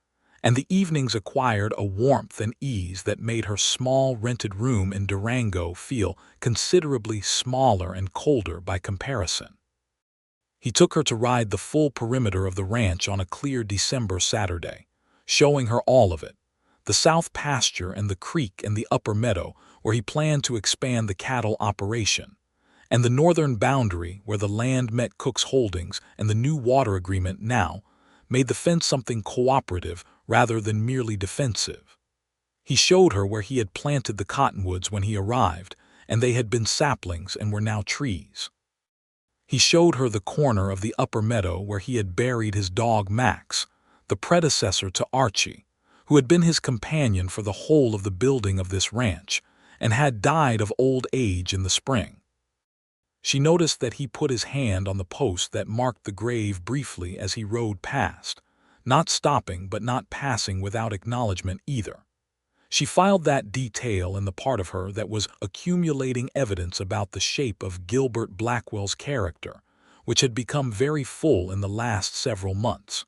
and the evenings acquired a warmth and ease that made her small rented room in Durango feel considerably smaller and colder by comparison. He took her to ride the full perimeter of the ranch on a clear December Saturday, showing her all of it, the south pasture and the creek and the upper meadow where he planned to expand the cattle operation, and the northern boundary where the land met Cook's holdings and the new water agreement now made the fence something cooperative rather than merely defensive. He showed her where he had planted the cottonwoods when he arrived, and they had been saplings and were now trees. He showed her the corner of the upper meadow where he had buried his dog Max, the predecessor to Archie, who had been his companion for the whole of the building of this ranch, and had died of old age in the spring. She noticed that he put his hand on the post that marked the grave briefly as he rode past, not stopping but not passing without acknowledgement either. She filed that detail in the part of her that was accumulating evidence about the shape of Gilbert Blackwell's character, which had become very full in the last several months.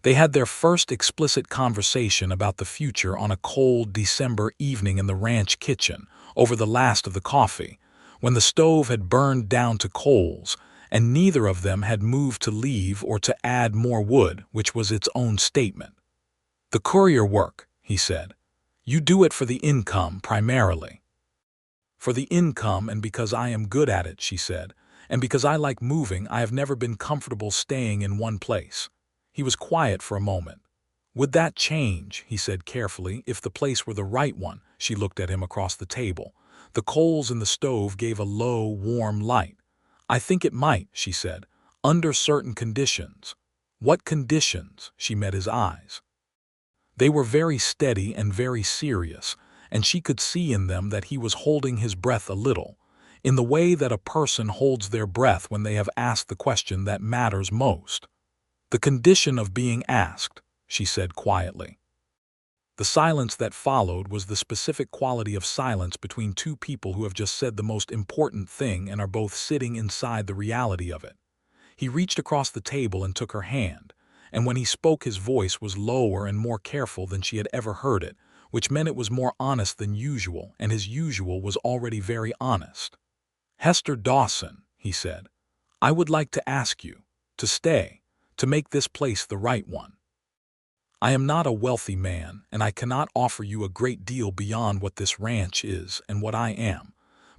They had their first explicit conversation about the future on a cold December evening in the ranch kitchen, over the last of the coffee, when the stove had burned down to coals, and neither of them had moved to leave or to add more wood, which was its own statement. "The courier work," he said. "You do it for the income, primarily." "For the income and because I am good at it," she said, "and because I like moving. I have never been comfortable staying in one place." He was quiet for a moment. "Would that change," he said carefully, "if the place were the right one?" She looked at him across the table. The coals in the stove gave a low, warm light. "I think it might," she said, "under certain conditions." "What conditions?" She met his eyes. They were very steady and very serious, and she could see in them that he was holding his breath a little, in the way that a person holds their breath when they have asked the question that matters most. "The condition of being asked," she said quietly. The silence that followed was the specific quality of silence between two people who have just said the most important thing and are both sitting inside the reality of it. He reached across the table and took her hand, and when he spoke his voice was lower and more careful than she had ever heard it, which meant it was more honest than usual, and his usual was already very honest. "Hester Dawson," he said, "I would like to ask you to stay, to make this place the right one. I am not a wealthy man, and I cannot offer you a great deal beyond what this ranch is and what I am,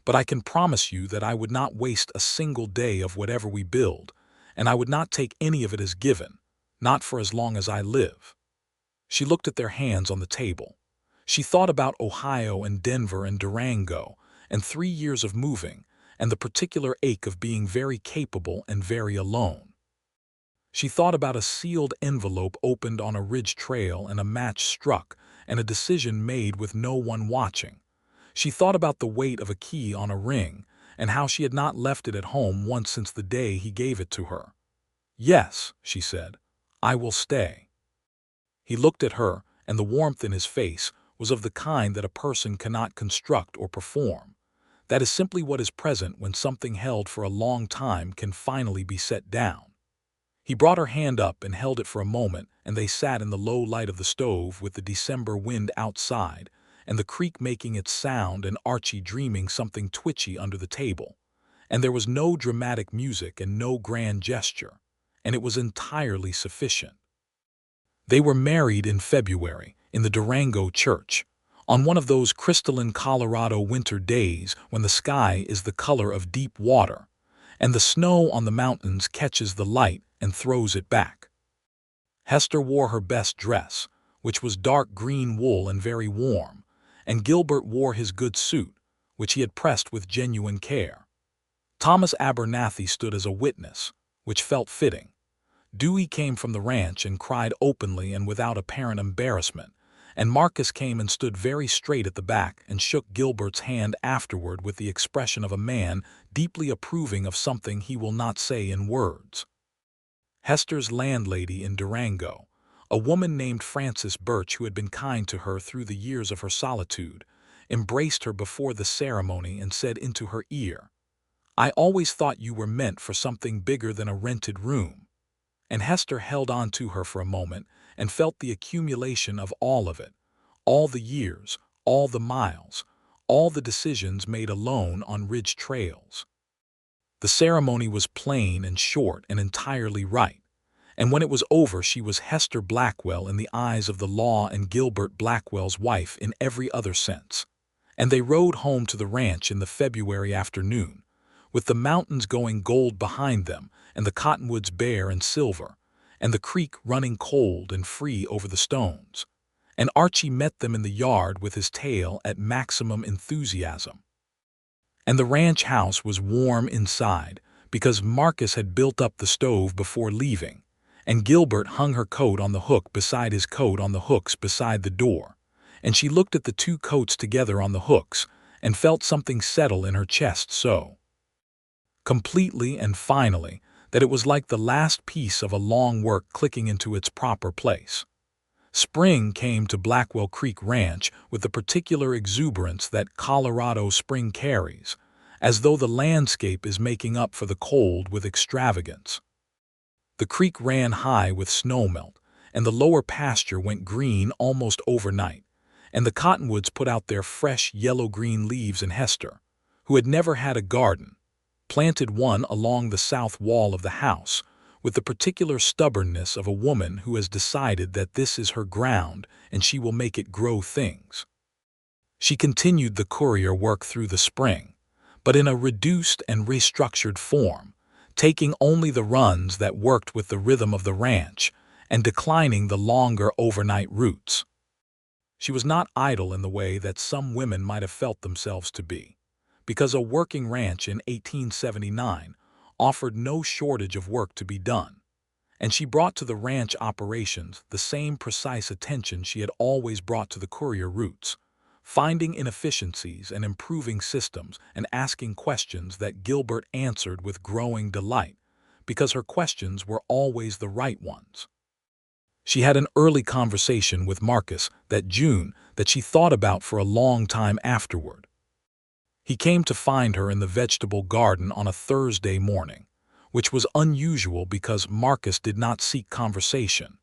but I can promise you that I would not waste a single day of whatever we build, and I would not take any of it as given, not for as long as I live." She looked at their hands on the table. She thought about Ohio and Denver and Durango, and 3 years of moving, and the particular ache of being very capable and very alone. She thought about a sealed envelope opened on a ridge trail and a match struck and a decision made with no one watching. She thought about the weight of a key on a ring and how she had not left it at home once since the day he gave it to her. "Yes," she said, "I will stay." He looked at her, and the warmth in his face was of the kind that a person cannot construct or perform. That is simply what is present when something held for a long time can finally be set down. He brought her hand up and held it for a moment, and they sat in the low light of the stove with the December wind outside, and the creek making its sound and Archie dreaming something twitchy under the table. And there was no dramatic music and no grand gesture, and it was entirely sufficient. They were married in February, in the Durango church, on one of those crystalline Colorado winter days when the sky is the color of deep water, and the snow on the mountains catches the light and throws it back. Hester wore her best dress, which was dark green wool and very warm, and Gilbert wore his good suit, which he had pressed with genuine care. Thomas Abernathy stood as a witness, which felt fitting. Dewey came from the ranch and cried openly and without apparent embarrassment, and Marcus came and stood very straight at the back and shook Gilbert's hand afterward with the expression of a man deeply approving of something he will not say in words. Hester's landlady in Durango, a woman named Frances Birch who had been kind to her through the years of her solitude, embraced her before the ceremony and said into her ear, "I always thought you were meant for something bigger than a rented room." And Hester held on to her for a moment and felt the accumulation of all of it, all the years, all the miles, all the decisions made alone on ridge trails. The ceremony was plain and short and entirely right, and when it was over she was Hester Blackwell in the eyes of the law and Gilbert Blackwell's wife in every other sense. And they rode home to the ranch in the February afternoon, with the mountains going gold behind them and the cottonwoods bare and silver, and the creek running cold and free over the stones. And Archie met them in the yard with his tail at maximum enthusiasm. And the ranch house was warm inside, because Marcus had built up the stove before leaving, and Gilbert hung her coat on the hook beside his coat on the hooks beside the door, and she looked at the two coats together on the hooks and felt something settle in her chest so completely and finally that it was like the last piece of a long work clicking into its proper place. Spring came to Blackwell Creek Ranch with the particular exuberance that Colorado spring carries, as though the landscape is making up for the cold with extravagance. The creek ran high with snowmelt, and the lower pasture went green almost overnight, and the cottonwoods put out their fresh yellow-green leaves, and Hester, who had never had a garden, planted one along the south wall of the house, with the particular stubbornness of a woman who has decided that this is her ground and she will make it grow things. She continued the courier work through the spring, but in a reduced and restructured form, taking only the runs that worked with the rhythm of the ranch and declining the longer overnight routes. She was not idle in the way that some women might have felt themselves to be, because a working ranch in 1879 offered no shortage of work to be done, and she brought to the ranch operations the same precise attention she had always brought to the courier routes, finding inefficiencies and improving systems and asking questions that Gilbert answered with growing delight, because her questions were always the right ones. She had an early conversation with Marcus that June that she thought about for a long time afterward. He came to find her in the vegetable garden on a Thursday morning, which was unusual because Marcus did not seek conversation,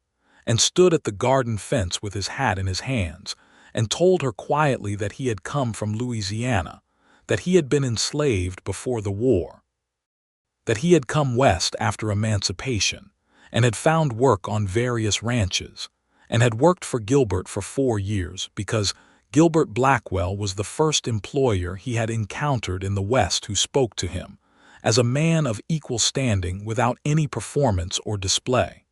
and stood at the garden fence with his hat in his hands, and told her quietly that he had come from Louisiana, that he had been enslaved before the war, that he had come west after emancipation, and had found work on various ranches, and had worked for Gilbert for 4 years because Gilbert Blackwell was the first employer he had encountered in the West who spoke to him as a man of equal standing without any performance or display.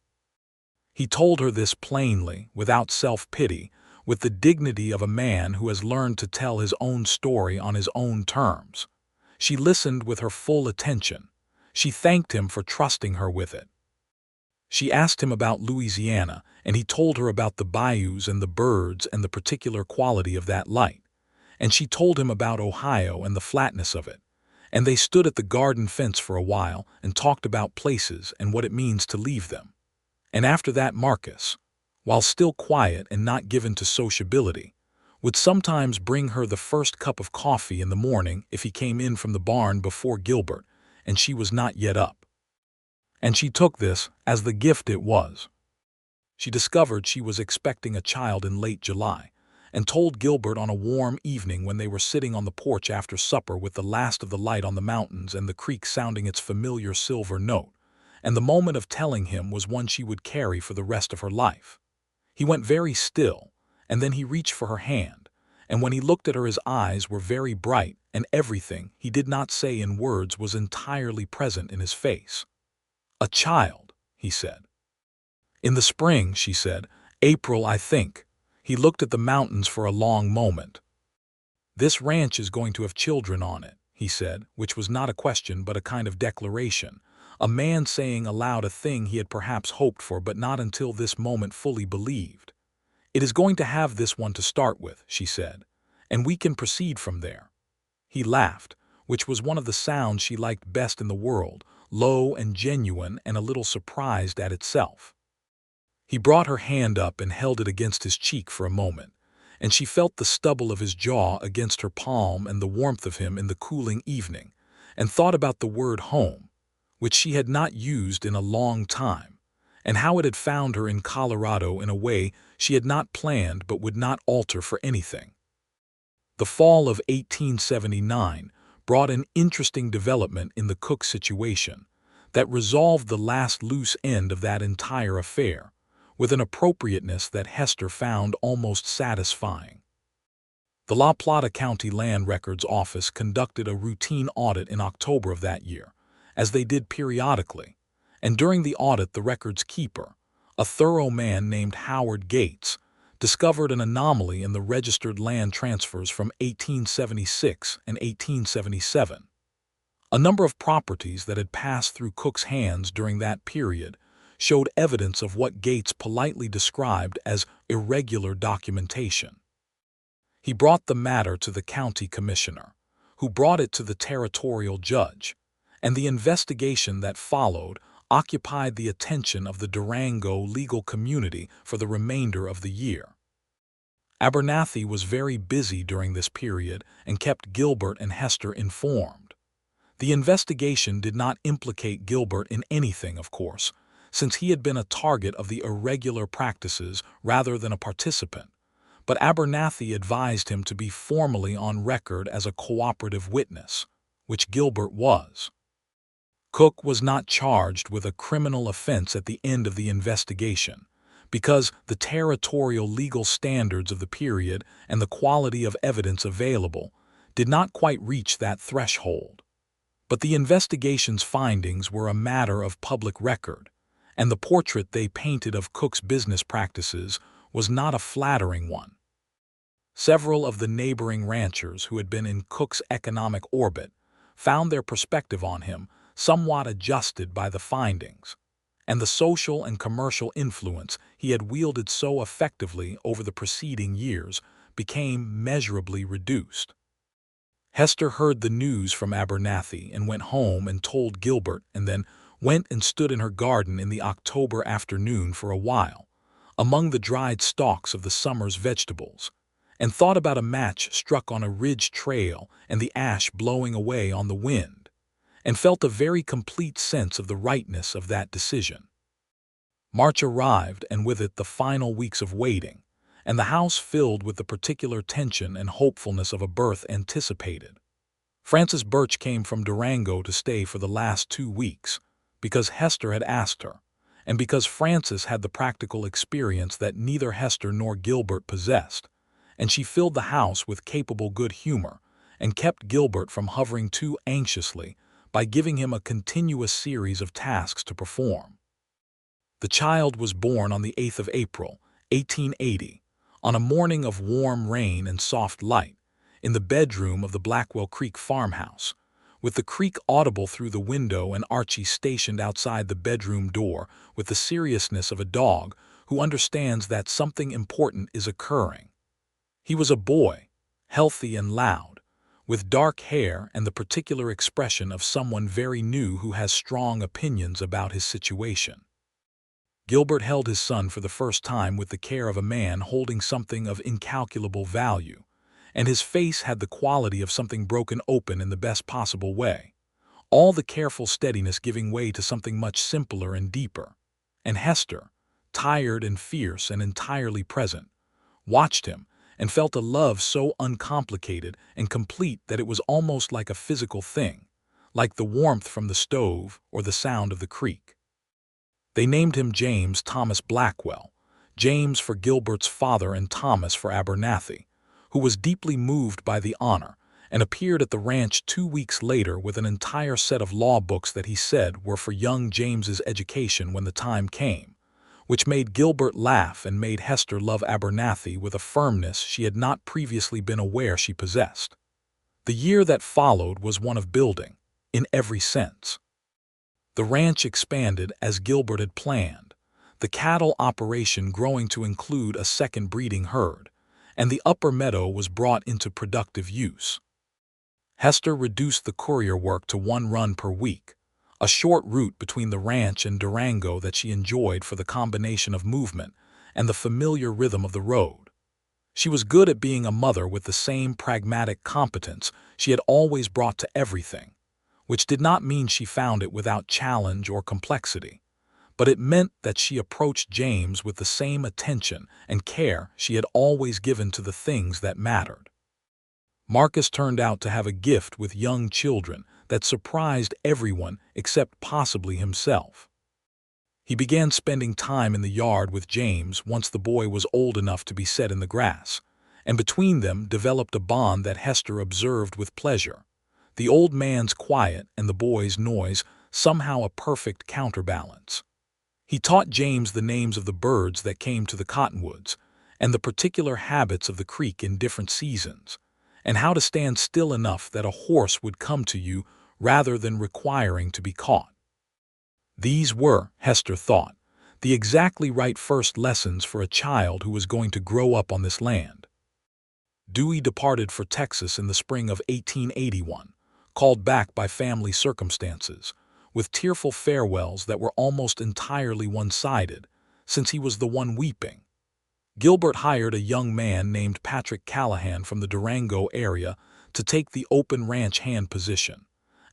He told her this plainly, without self-pity, with the dignity of a man who has learned to tell his own story on his own terms. She listened with her full attention. She thanked him for trusting her with it. She asked him about Louisiana, and he told her about the bayous and the birds and the particular quality of that light. And she told him about Ohio and the flatness of it. And they stood at the garden fence for a while and talked about places and what it means to leave them. And after that Marcus, while still quiet and not given to sociability, would sometimes bring her the first cup of coffee in the morning if he came in from the barn before Gilbert, and she was not yet up. And she took this as the gift it was. She discovered she was expecting a child in late July, and told Gilbert on a warm evening when they were sitting on the porch after supper with the last of the light on the mountains and the creek sounding its familiar silver note, and the moment of telling him was one she would carry for the rest of her life. He went very still, and then he reached for her hand, and when he looked at her his eyes were very bright, and everything he did not say in words was entirely present in his face. "A child," he said. "In the spring," she said, April, I think. He looked at the mountains for a long moment. This ranch is going to have children on it, he said, which was not a question but a kind of declaration. A man saying aloud a thing he had perhaps hoped for but not until this moment fully believed. It is going to have this one to start with, she said, and we can proceed from there. He laughed, which was one of the sounds she liked best in the world, low and genuine and a little surprised at itself. He brought her hand up and held it against his cheek for a moment, and she felt the stubble of his jaw against her palm and the warmth of him in the cooling evening, and thought about the word home, which she had not used in a long time, and how it had found her in Colorado in a way she had not planned but would not alter for anything. The fall of 1879 brought an interesting development in the Cook situation that resolved the last loose end of that entire affair, with an appropriateness that Hester found almost satisfying. The Plata County Land Records Office conducted a routine audit in October of that year, as they did periodically, and during the audit the records keeper, a thorough man named Howard Gates, discovered an anomaly in the registered land transfers from 1876 and 1877. A number of properties that had passed through Cook's hands during that period showed evidence of what Gates politely described as irregular documentation. He brought the matter to the county commissioner, who brought it to the territorial judge, and the investigation that followed occupied the attention of the Durango legal community for the remainder of the year. Abernathy was very busy during this period and kept Gilbert and Hester informed. The investigation did not implicate Gilbert in anything, of course, since he had been a target of the irregular practices rather than a participant, but Abernathy advised him to be formally on record as a cooperative witness, which Gilbert was. Cook was not charged with a criminal offense at the end of the investigation, because the territorial legal standards of the period and the quality of evidence available did not quite reach that threshold. But the investigation's findings were a matter of public record, and the portrait they painted of Cook's business practices was not a flattering one. Several of the neighboring ranchers who had been in Cook's economic orbit found their perspective on him somewhat adjusted by the findings, and the social and commercial influence he had wielded so effectively over the preceding years became measurably reduced. Hester heard the news from Abernathy and went home and told Gilbert, and then went and stood in her garden in the October afternoon for a while, among the dried stalks of the summer's vegetables, and thought about a match struck on a ridge trail and the ash blowing away on the wind, and felt a very complete sense of the rightness of that decision. March arrived, and with it the final weeks of waiting, and the house filled with the particular tension and hopefulness of a birth anticipated. Frances Birch came from Durango to stay for the last 2 weeks, because Hester had asked her, and because Frances had the practical experience that neither Hester nor Gilbert possessed, and she filled the house with capable good humor and kept Gilbert from hovering too anxiously by giving him a continuous series of tasks to perform. The child was born on the 8th of April, 1880, on a morning of warm rain and soft light, in the bedroom of the Blackwell Creek farmhouse, with the creek audible through the window and Archie stationed outside the bedroom door with the seriousness of a dog who understands that something important is occurring. He was a boy, healthy and loud, with dark hair and the particular expression of someone very new who has strong opinions about his situation. Gilbert held his son for the first time with the care of a man holding something of incalculable value, and his face had the quality of something broken open in the best possible way, all the careful steadiness giving way to something much simpler and deeper. And Hester, tired and fierce and entirely present, watched him and felt a love so uncomplicated and complete that it was almost like a physical thing, like the warmth from the stove or the sound of the creek. They named him James Thomas Blackwell, James for Gilbert's father and Thomas for Abernathy, who was deeply moved by the honor and appeared at the ranch 2 weeks later with an entire set of law books that he said were for young James's education when the time came, which made Gilbert laugh and made Hester love Abernathy with a firmness she had not previously been aware she possessed. The year that followed was one of building, in every sense. The ranch expanded as Gilbert had planned, the cattle operation growing to include a second breeding herd, and the upper meadow was brought into productive use. Hester reduced the courier work to one run per week, a short route between the ranch and Durango that she enjoyed for the combination of movement and the familiar rhythm of the road. She was good at being a mother with the same pragmatic competence she had always brought to everything, which did not mean she found it without challenge or complexity, but it meant that she approached James with the same attention and care she had always given to the things that mattered. Marcus turned out to have a gift with young children that surprised everyone except possibly himself. He began spending time in the yard with James once the boy was old enough to be set in the grass, and between them developed a bond that Hester observed with pleasure. The old man's quiet and the boy's noise, somehow a perfect counterbalance. He taught James the names of the birds that came to the cottonwoods, and the particular habits of the creek in different seasons, and how to stand still enough that a horse would come to you rather than requiring to be caught. These were, Hester thought, the exactly right first lessons for a child who was going to grow up on this land. Dewey departed for Texas in the spring of 1881, called back by family circumstances, with tearful farewells that were almost entirely one-sided, since he was the one weeping. Gilbert hired a young man named Patrick Callahan from the Durango area to take the open ranch hand position,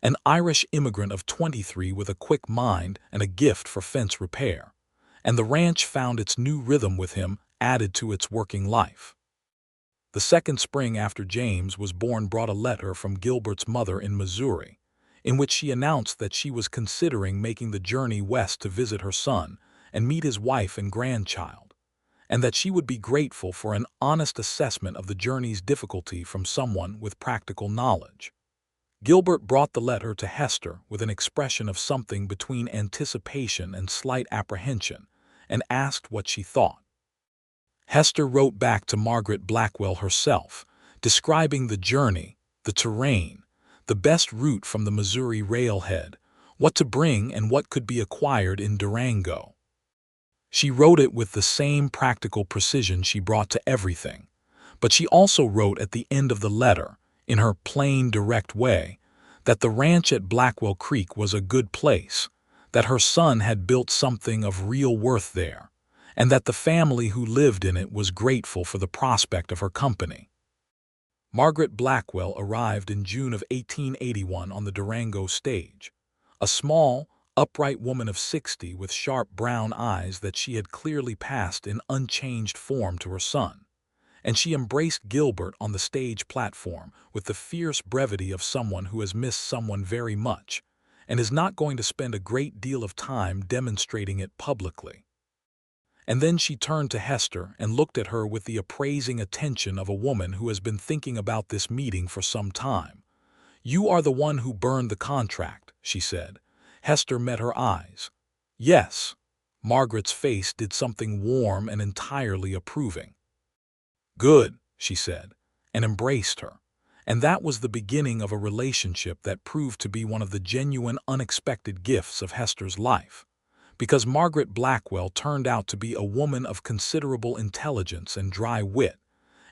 an Irish immigrant of 23 with a quick mind and a gift for fence repair, and the ranch found its new rhythm with him added to its working life. The second spring after James was born brought a letter from Gilbert's mother in Missouri, in which she announced that she was considering making the journey west to visit her son and meet his wife and grandchild, and that she would be grateful for an honest assessment of the journey's difficulty from someone with practical knowledge. Gilbert brought the letter to Hester with an expression of something between anticipation and slight apprehension, and asked what she thought. Hester wrote back to Margaret Blackwell herself, describing the journey, the terrain, the best route from the Missouri railhead, what to bring and what could be acquired in Durango. She wrote it with the same practical precision she brought to everything, but she also wrote at the end of the letter, in her plain, direct way, that the ranch at Blackwell Creek was a good place, that her son had built something of real worth there, and that the family who lived in it was grateful for the prospect of her company. Margaret Blackwell arrived in June of 1881 on the Durango stage, a small, upright woman of 60 with sharp brown eyes that she had clearly passed in unchanged form to her son, and she embraced Gilbert on the stage platform with the fierce brevity of someone who has missed someone very much and is not going to spend a great deal of time demonstrating it publicly. And then she turned to Hester and looked at her with the appraising attention of a woman who has been thinking about this meeting for some time. "You are the one who burned the contract," she said. Hester met her eyes. "Yes." Margaret's face did something warm and entirely approving. "Good," she said, and embraced her. And that was the beginning of a relationship that proved to be one of the genuine unexpected gifts of Hester's life, because Margaret Blackwell turned out to be a woman of considerable intelligence and dry wit,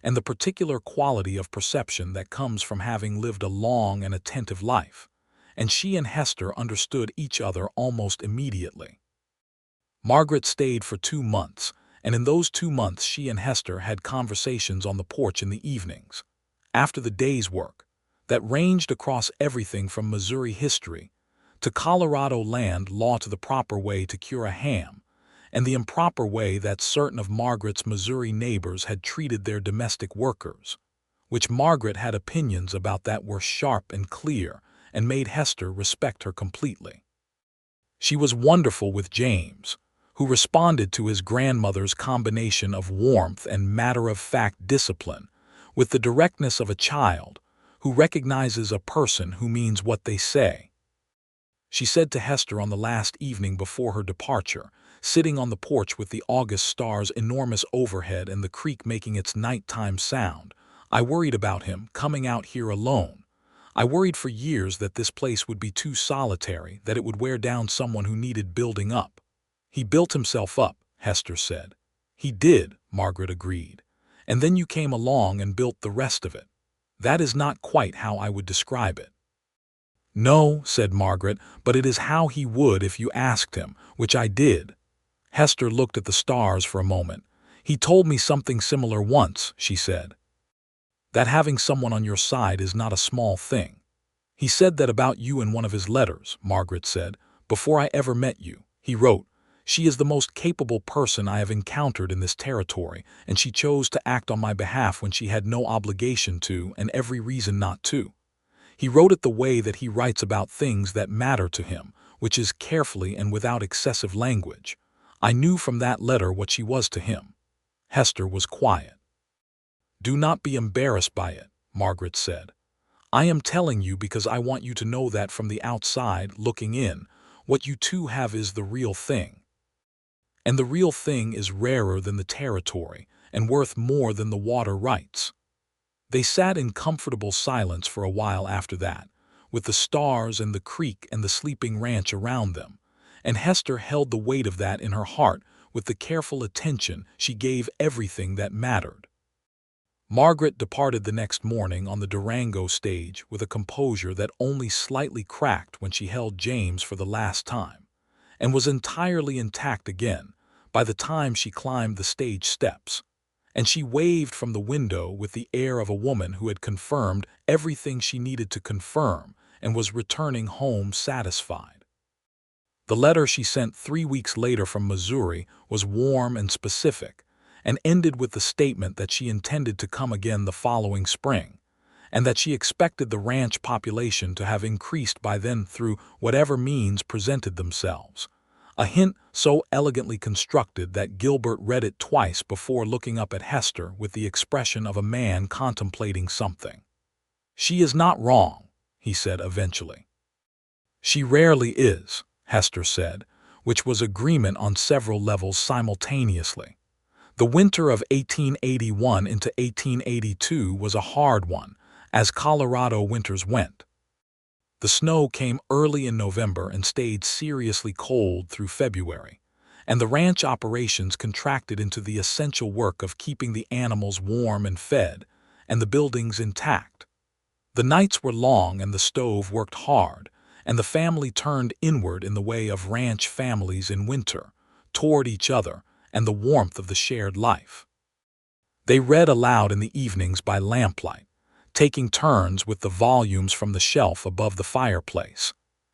and the particular quality of perception that comes from having lived a long and attentive life, and she and Hester understood each other almost immediately. Margaret stayed for 2 months, and in those 2 months she and Hester had conversations on the porch in the evenings, after the day's work, that ranged across everything from Missouri history to Colorado land law to the proper way to cure a ham, and the improper way that certain of Margaret's Missouri neighbors had treated their domestic workers, which Margaret had opinions about that were sharp and clear and made Hester respect her completely. She was wonderful with James, who responded to his grandmother's combination of warmth and matter-of-fact discipline with the directness of a child who recognizes a person who means what they say. she said to Hester on the last evening before her departure, sitting on the porch with the August stars enormous overhead and the creek making its nighttime sound. I worried about him coming out here alone. I worried for years that this place would be too solitary, that it would wear down someone who needed building up. He built himself up, Hester said. He did, Margaret agreed. And then you came along and built the rest of it. That is not quite how I would describe it. No, said Margaret, but it is how he would if you asked him, which I did. Hester looked at the stars for a moment. He told me something similar once, she said. That having someone on your side is not a small thing. He said that about you in one of his letters, Margaret said. Before I ever met you, he wrote, "She is the most capable person I have encountered in this territory, and she chose to act on my behalf when she had no obligation to and every reason not to." He wrote it the way that he writes about things that matter to him, which is carefully and without excessive language. I knew from that letter what she was to him. Hester was quiet. "Do not be embarrassed by it," Margaret said. "I am telling you because I want you to know that from the outside, looking in, what you two have is the real thing. And the real thing is rarer than the territory and worth more than the water rights." They sat in comfortable silence for a while after that, with the stars and the creek and the sleeping ranch around them, and Hester held the weight of that in her heart with the careful attention she gave everything that mattered. Margaret departed the next morning on the Durango stage with a composure that only slightly cracked when she held James for the last time, and was entirely intact again by the time she climbed the stage steps. And she waved from the window with the air of a woman who had confirmed everything she needed to confirm and was returning home satisfied. The letter she sent 3 weeks later from Missouri was warm and specific, and ended with the statement that she intended to come again the following spring, and that she expected the ranch population to have increased by then through whatever means presented themselves. A hint so elegantly constructed that Gilbert read it twice before looking up at Hester with the expression of a man contemplating something. "She is not wrong," he said eventually. "She rarely is," Hester said, which was agreement on several levels simultaneously. The winter of 1881 into 1882 was a hard one, as Colorado winters went. The snow came early in November and stayed seriously cold through February, and the ranch operations contracted into the essential work of keeping the animals warm and fed, and the buildings intact. The nights were long and the stove worked hard, and the family turned inward in the way of ranch families in winter, toward each other and the warmth of the shared life. They read aloud in the evenings by lamplight, taking turns with the volumes from the shelf above the fireplace.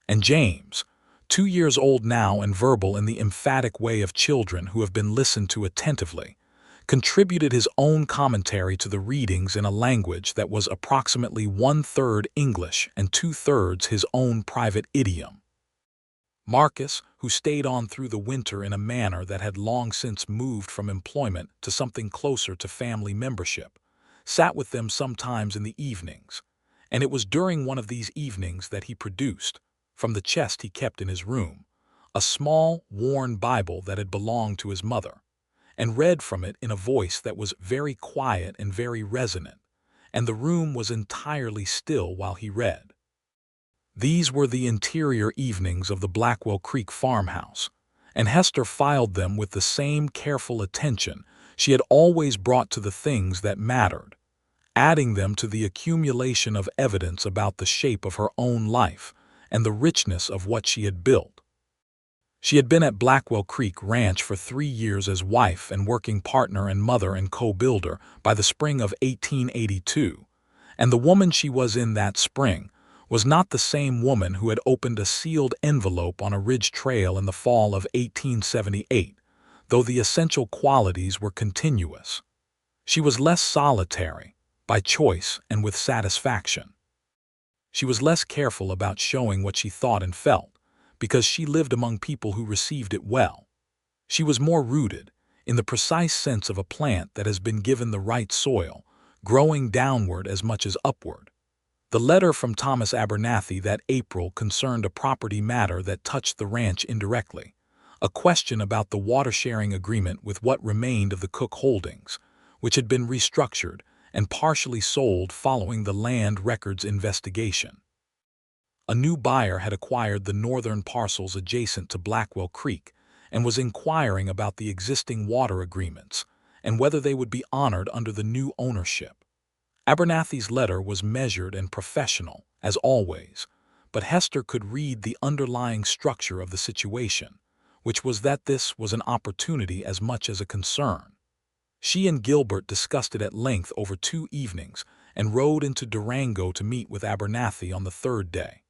And James, 2 years old now and verbal in the emphatic way of children who have been listened to attentively, contributed his own commentary to the readings in a language that was approximately 1/3 English and 2/3 his own private idiom. Marcus, who stayed on through the winter in a manner that had long since moved from employment to something closer to family membership, sat with them sometimes in the evenings, and it was during one of these evenings that he produced, from the chest he kept in his room, a small, worn Bible that had belonged to his mother, and read from it in a voice that was very quiet and very resonant, and the room was entirely still while he read. These were the interior evenings of the Blackwell Creek farmhouse, and Hester filed them with the same careful attention she had always brought to the things that mattered, adding them to the accumulation of evidence about the shape of her own life and the richness of what she had built. She had been at Blackwell Creek Ranch for 3 years as wife and working partner and mother and co-builder by the spring of 1882, and the woman she was in that spring was not the same woman who had opened a sealed envelope on a ridge trail in the fall of 1878, though the essential qualities were continuous. She was less solitary, by choice and with satisfaction. She was less careful about showing what she thought and felt, because she lived among people who received it well. She was more rooted, in the precise sense of a plant that has been given the right soil, growing downward as much as upward. The letter from Thomas Abernathy that April concerned a property matter that touched the ranch indirectly, a question about the water-sharing agreement with what remained of the Cook holdings, which had been restructured and partially sold following the land records investigation. A new buyer had acquired the northern parcels adjacent to Blackwell Creek and was inquiring about the existing water agreements and whether they would be honored under the new ownership. Abernathy's letter was measured and professional, as always, but Hester could read the underlying structure of the situation, which was that this was an opportunity as much as a concern. She and Gilbert discussed it at length over 2 evenings and rode into Durango to meet with Abernathy on the 3rd day.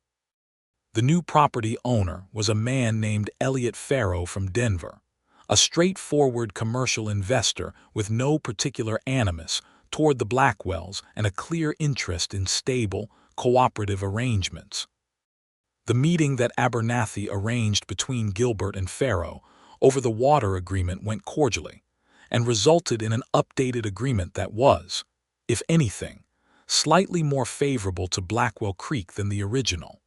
The new property owner was a man named Elliot Farrow from Denver, a straightforward commercial investor with no particular animus toward the Blackwells and a clear interest in stable, cooperative arrangements. The meeting that Abernathy arranged between Gilbert and Farrow over the water agreement went cordially and resulted in an updated agreement that was, if anything, slightly more favorable to Blackwell Creek than the original,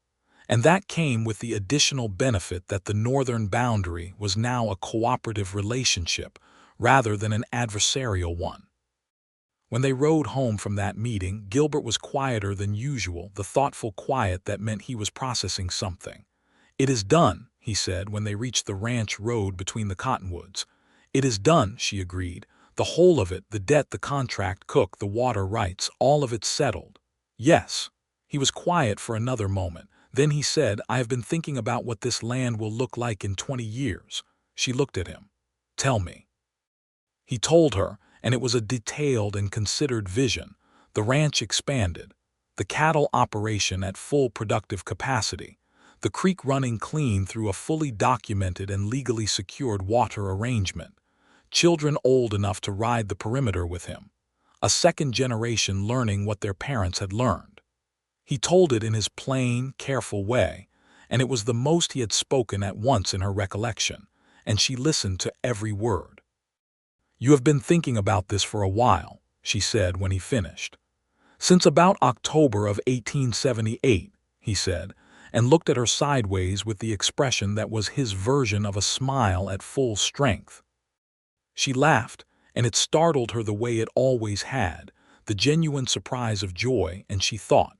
and that came with the additional benefit that the northern boundary was now a cooperative relationship rather than an adversarial one. When they rode home from that meeting, Gilbert was quieter than usual, the thoughtful quiet that meant he was processing something. "It is done," he said when they reached the ranch road between the cottonwoods. "It is done," she agreed. "The whole of it, the debt, the contract, Cook, the water rights, all of it settled." "Yes." He was quiet for another moment. Then he said, "I have been thinking about what this land will look like in 20 years. She looked at him. "Tell me." He told her, and it was a detailed and considered vision. The ranch expanded, the cattle operation at full productive capacity, the creek running clean through a fully documented and legally secured water arrangement, children old enough to ride the perimeter with him, a second generation learning what their parents had learned. He told it in his plain, careful way, and it was the most he had spoken at once in her recollection, and she listened to every word. "You have been thinking about this for a while," she said when he finished. "Since about October of 1878, he said, and looked at her sideways with the expression that was his version of a smile at full strength. She laughed, and it startled her the way it always had, the genuine surprise of joy, and she thought,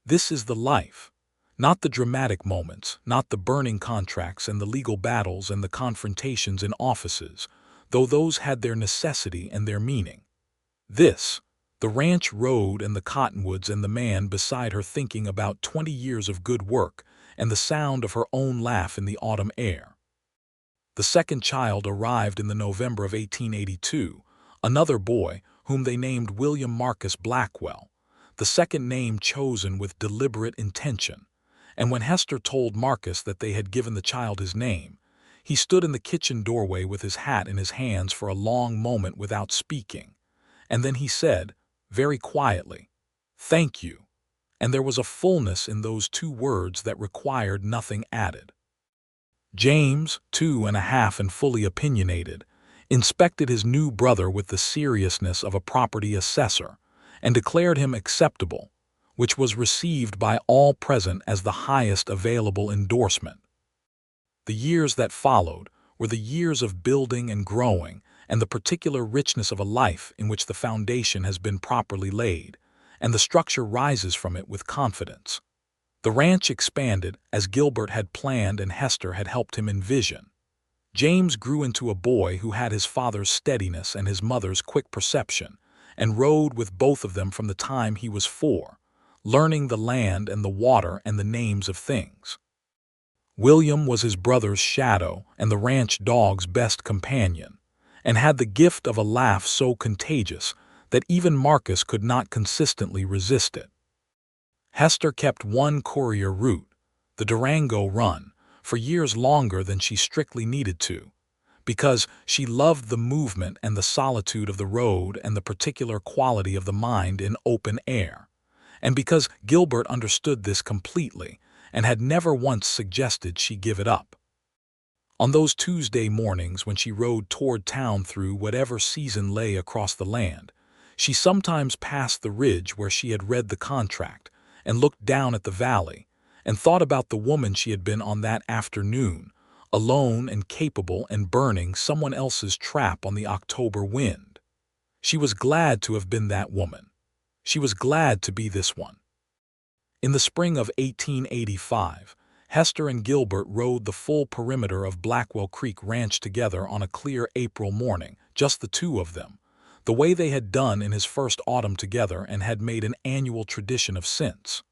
"This is the life." Not the dramatic moments, not the burning contracts and the legal battles and the confrontations in offices, though those had their necessity and their meaning. This, the ranch road and the cottonwoods and the man beside her thinking about 20 years of good work and the sound of her own laugh in the autumn air. The second child arrived in the November of 1882, another boy whom they named William Marcus Blackwell, the second name chosen with deliberate intention, and when Hester told Marcus that they had given the child his name, he stood in the kitchen doorway with his hat in his hands for a long moment without speaking, and then he said, very quietly, "Thank you," and there was a fullness in those 2 words that required nothing added. James, 2½ and fully opinionated, inspected his new brother with the seriousness of a property assessor and declared him acceptable, which was received by all present as the highest available endorsement. The years that followed were the years of building and growing and the particular richness of a life in which the foundation has been properly laid, and the structure rises from it with confidence. The ranch expanded as Gilbert had planned and Hester had helped him envision. James grew into a boy who had his father's steadiness and his mother's quick perception, and rode with both of them from the time he was 4, learning the land and the water and the names of things. William was his brother's shadow and the ranch dog's best companion, and had the gift of a laugh so contagious that even Marcus could not consistently resist it. Hester kept one courier route, the Durango run, for years longer than she strictly needed to, because she loved the movement and the solitude of the road and the particular quality of the mind in open air, and because Gilbert understood this completely and had never once suggested she give it up. On those Tuesday mornings when she rode toward town through whatever season lay across the land, she sometimes passed the ridge where she had read the contract and looked down at the valley, and thought about the woman she had been on that afternoon, alone and capable and burning someone else's trap on the October wind. She was glad to have been that woman. She was glad to be this one. In the spring of 1885, Hester and Gilbert rode the full perimeter of Blackwell Creek Ranch together on a clear April morning, just the two of them, the way they had done in his first autumn together and had made an annual tradition of since.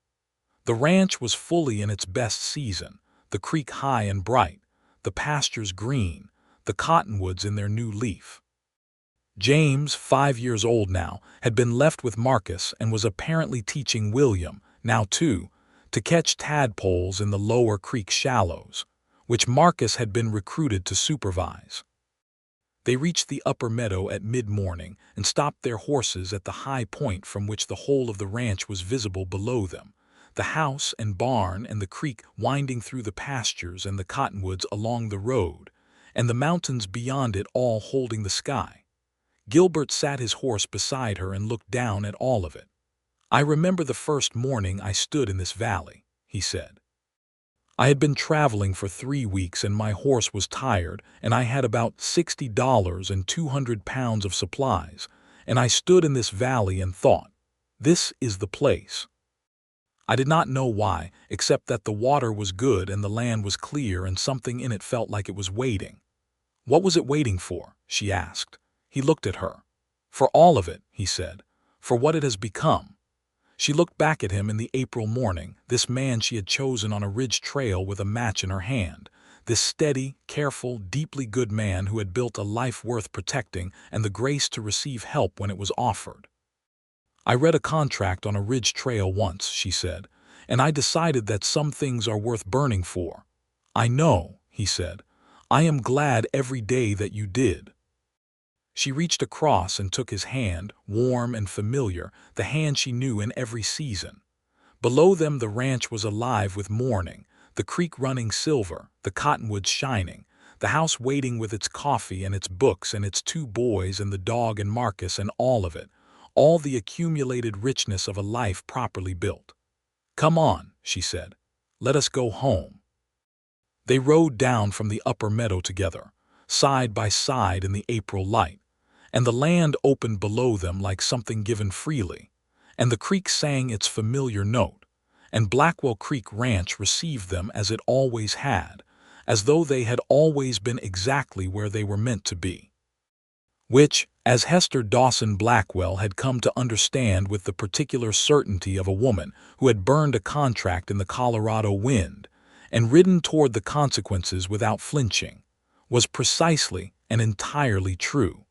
The ranch was fully in its best season, the creek high and bright, the pastures green, the cottonwoods in their new leaf. James, 5 years old now, had been left with Marcus and was apparently teaching William, now 2, to catch tadpoles in the lower creek shallows, which Marcus had been recruited to supervise. They reached the upper meadow at mid-morning and stopped their horses at the high point from which the whole of the ranch was visible below them, the house and barn and the creek winding through the pastures and the cottonwoods along the road, and the mountains beyond it all holding the sky. Gilbert sat his horse beside her and looked down at all of it. "I remember the first morning I stood in this valley," he said. "I had been traveling for 3 weeks and my horse was tired and I had about $60 and 200 pounds of supplies, and I stood in this valley and thought, this is the place." I did not know why, except that the water was good and the land was clear and something in it felt like it was waiting. "What was it waiting for?" she asked. He looked at her. "For all of it," he said, "for what it has become." She looked back at him in the April morning, this man she had chosen on a ridge trail with a match in her hand, this steady, careful, deeply good man who had built a life worth protecting and the grace to receive help when it was offered. "I read a contract on a ridge trail once," she said, "and I decided that some things are worth burning for." "I know," he said. "I am glad every day that you did." She reached across and took his hand, warm and familiar, the hand she knew in every season. Below them the ranch was alive with morning, the creek running silver, the cottonwoods shining, the house waiting with its coffee and its books and its 2 boys and the dog and Marcus and all of it, all the accumulated richness of a life properly built. "Come on," she said. "Let us go home." They rode down from the upper meadow together, side by side in the April light, and the land opened below them like something given freely, and the creek sang its familiar note, and Blackwell Creek Ranch received them as it always had, as though they had always been exactly where they were meant to be. Which, as Hester Dawson Blackwell had come to understand with the particular certainty of a woman who had burned a contract in the Colorado wind and ridden toward the consequences without flinching, was precisely and entirely true.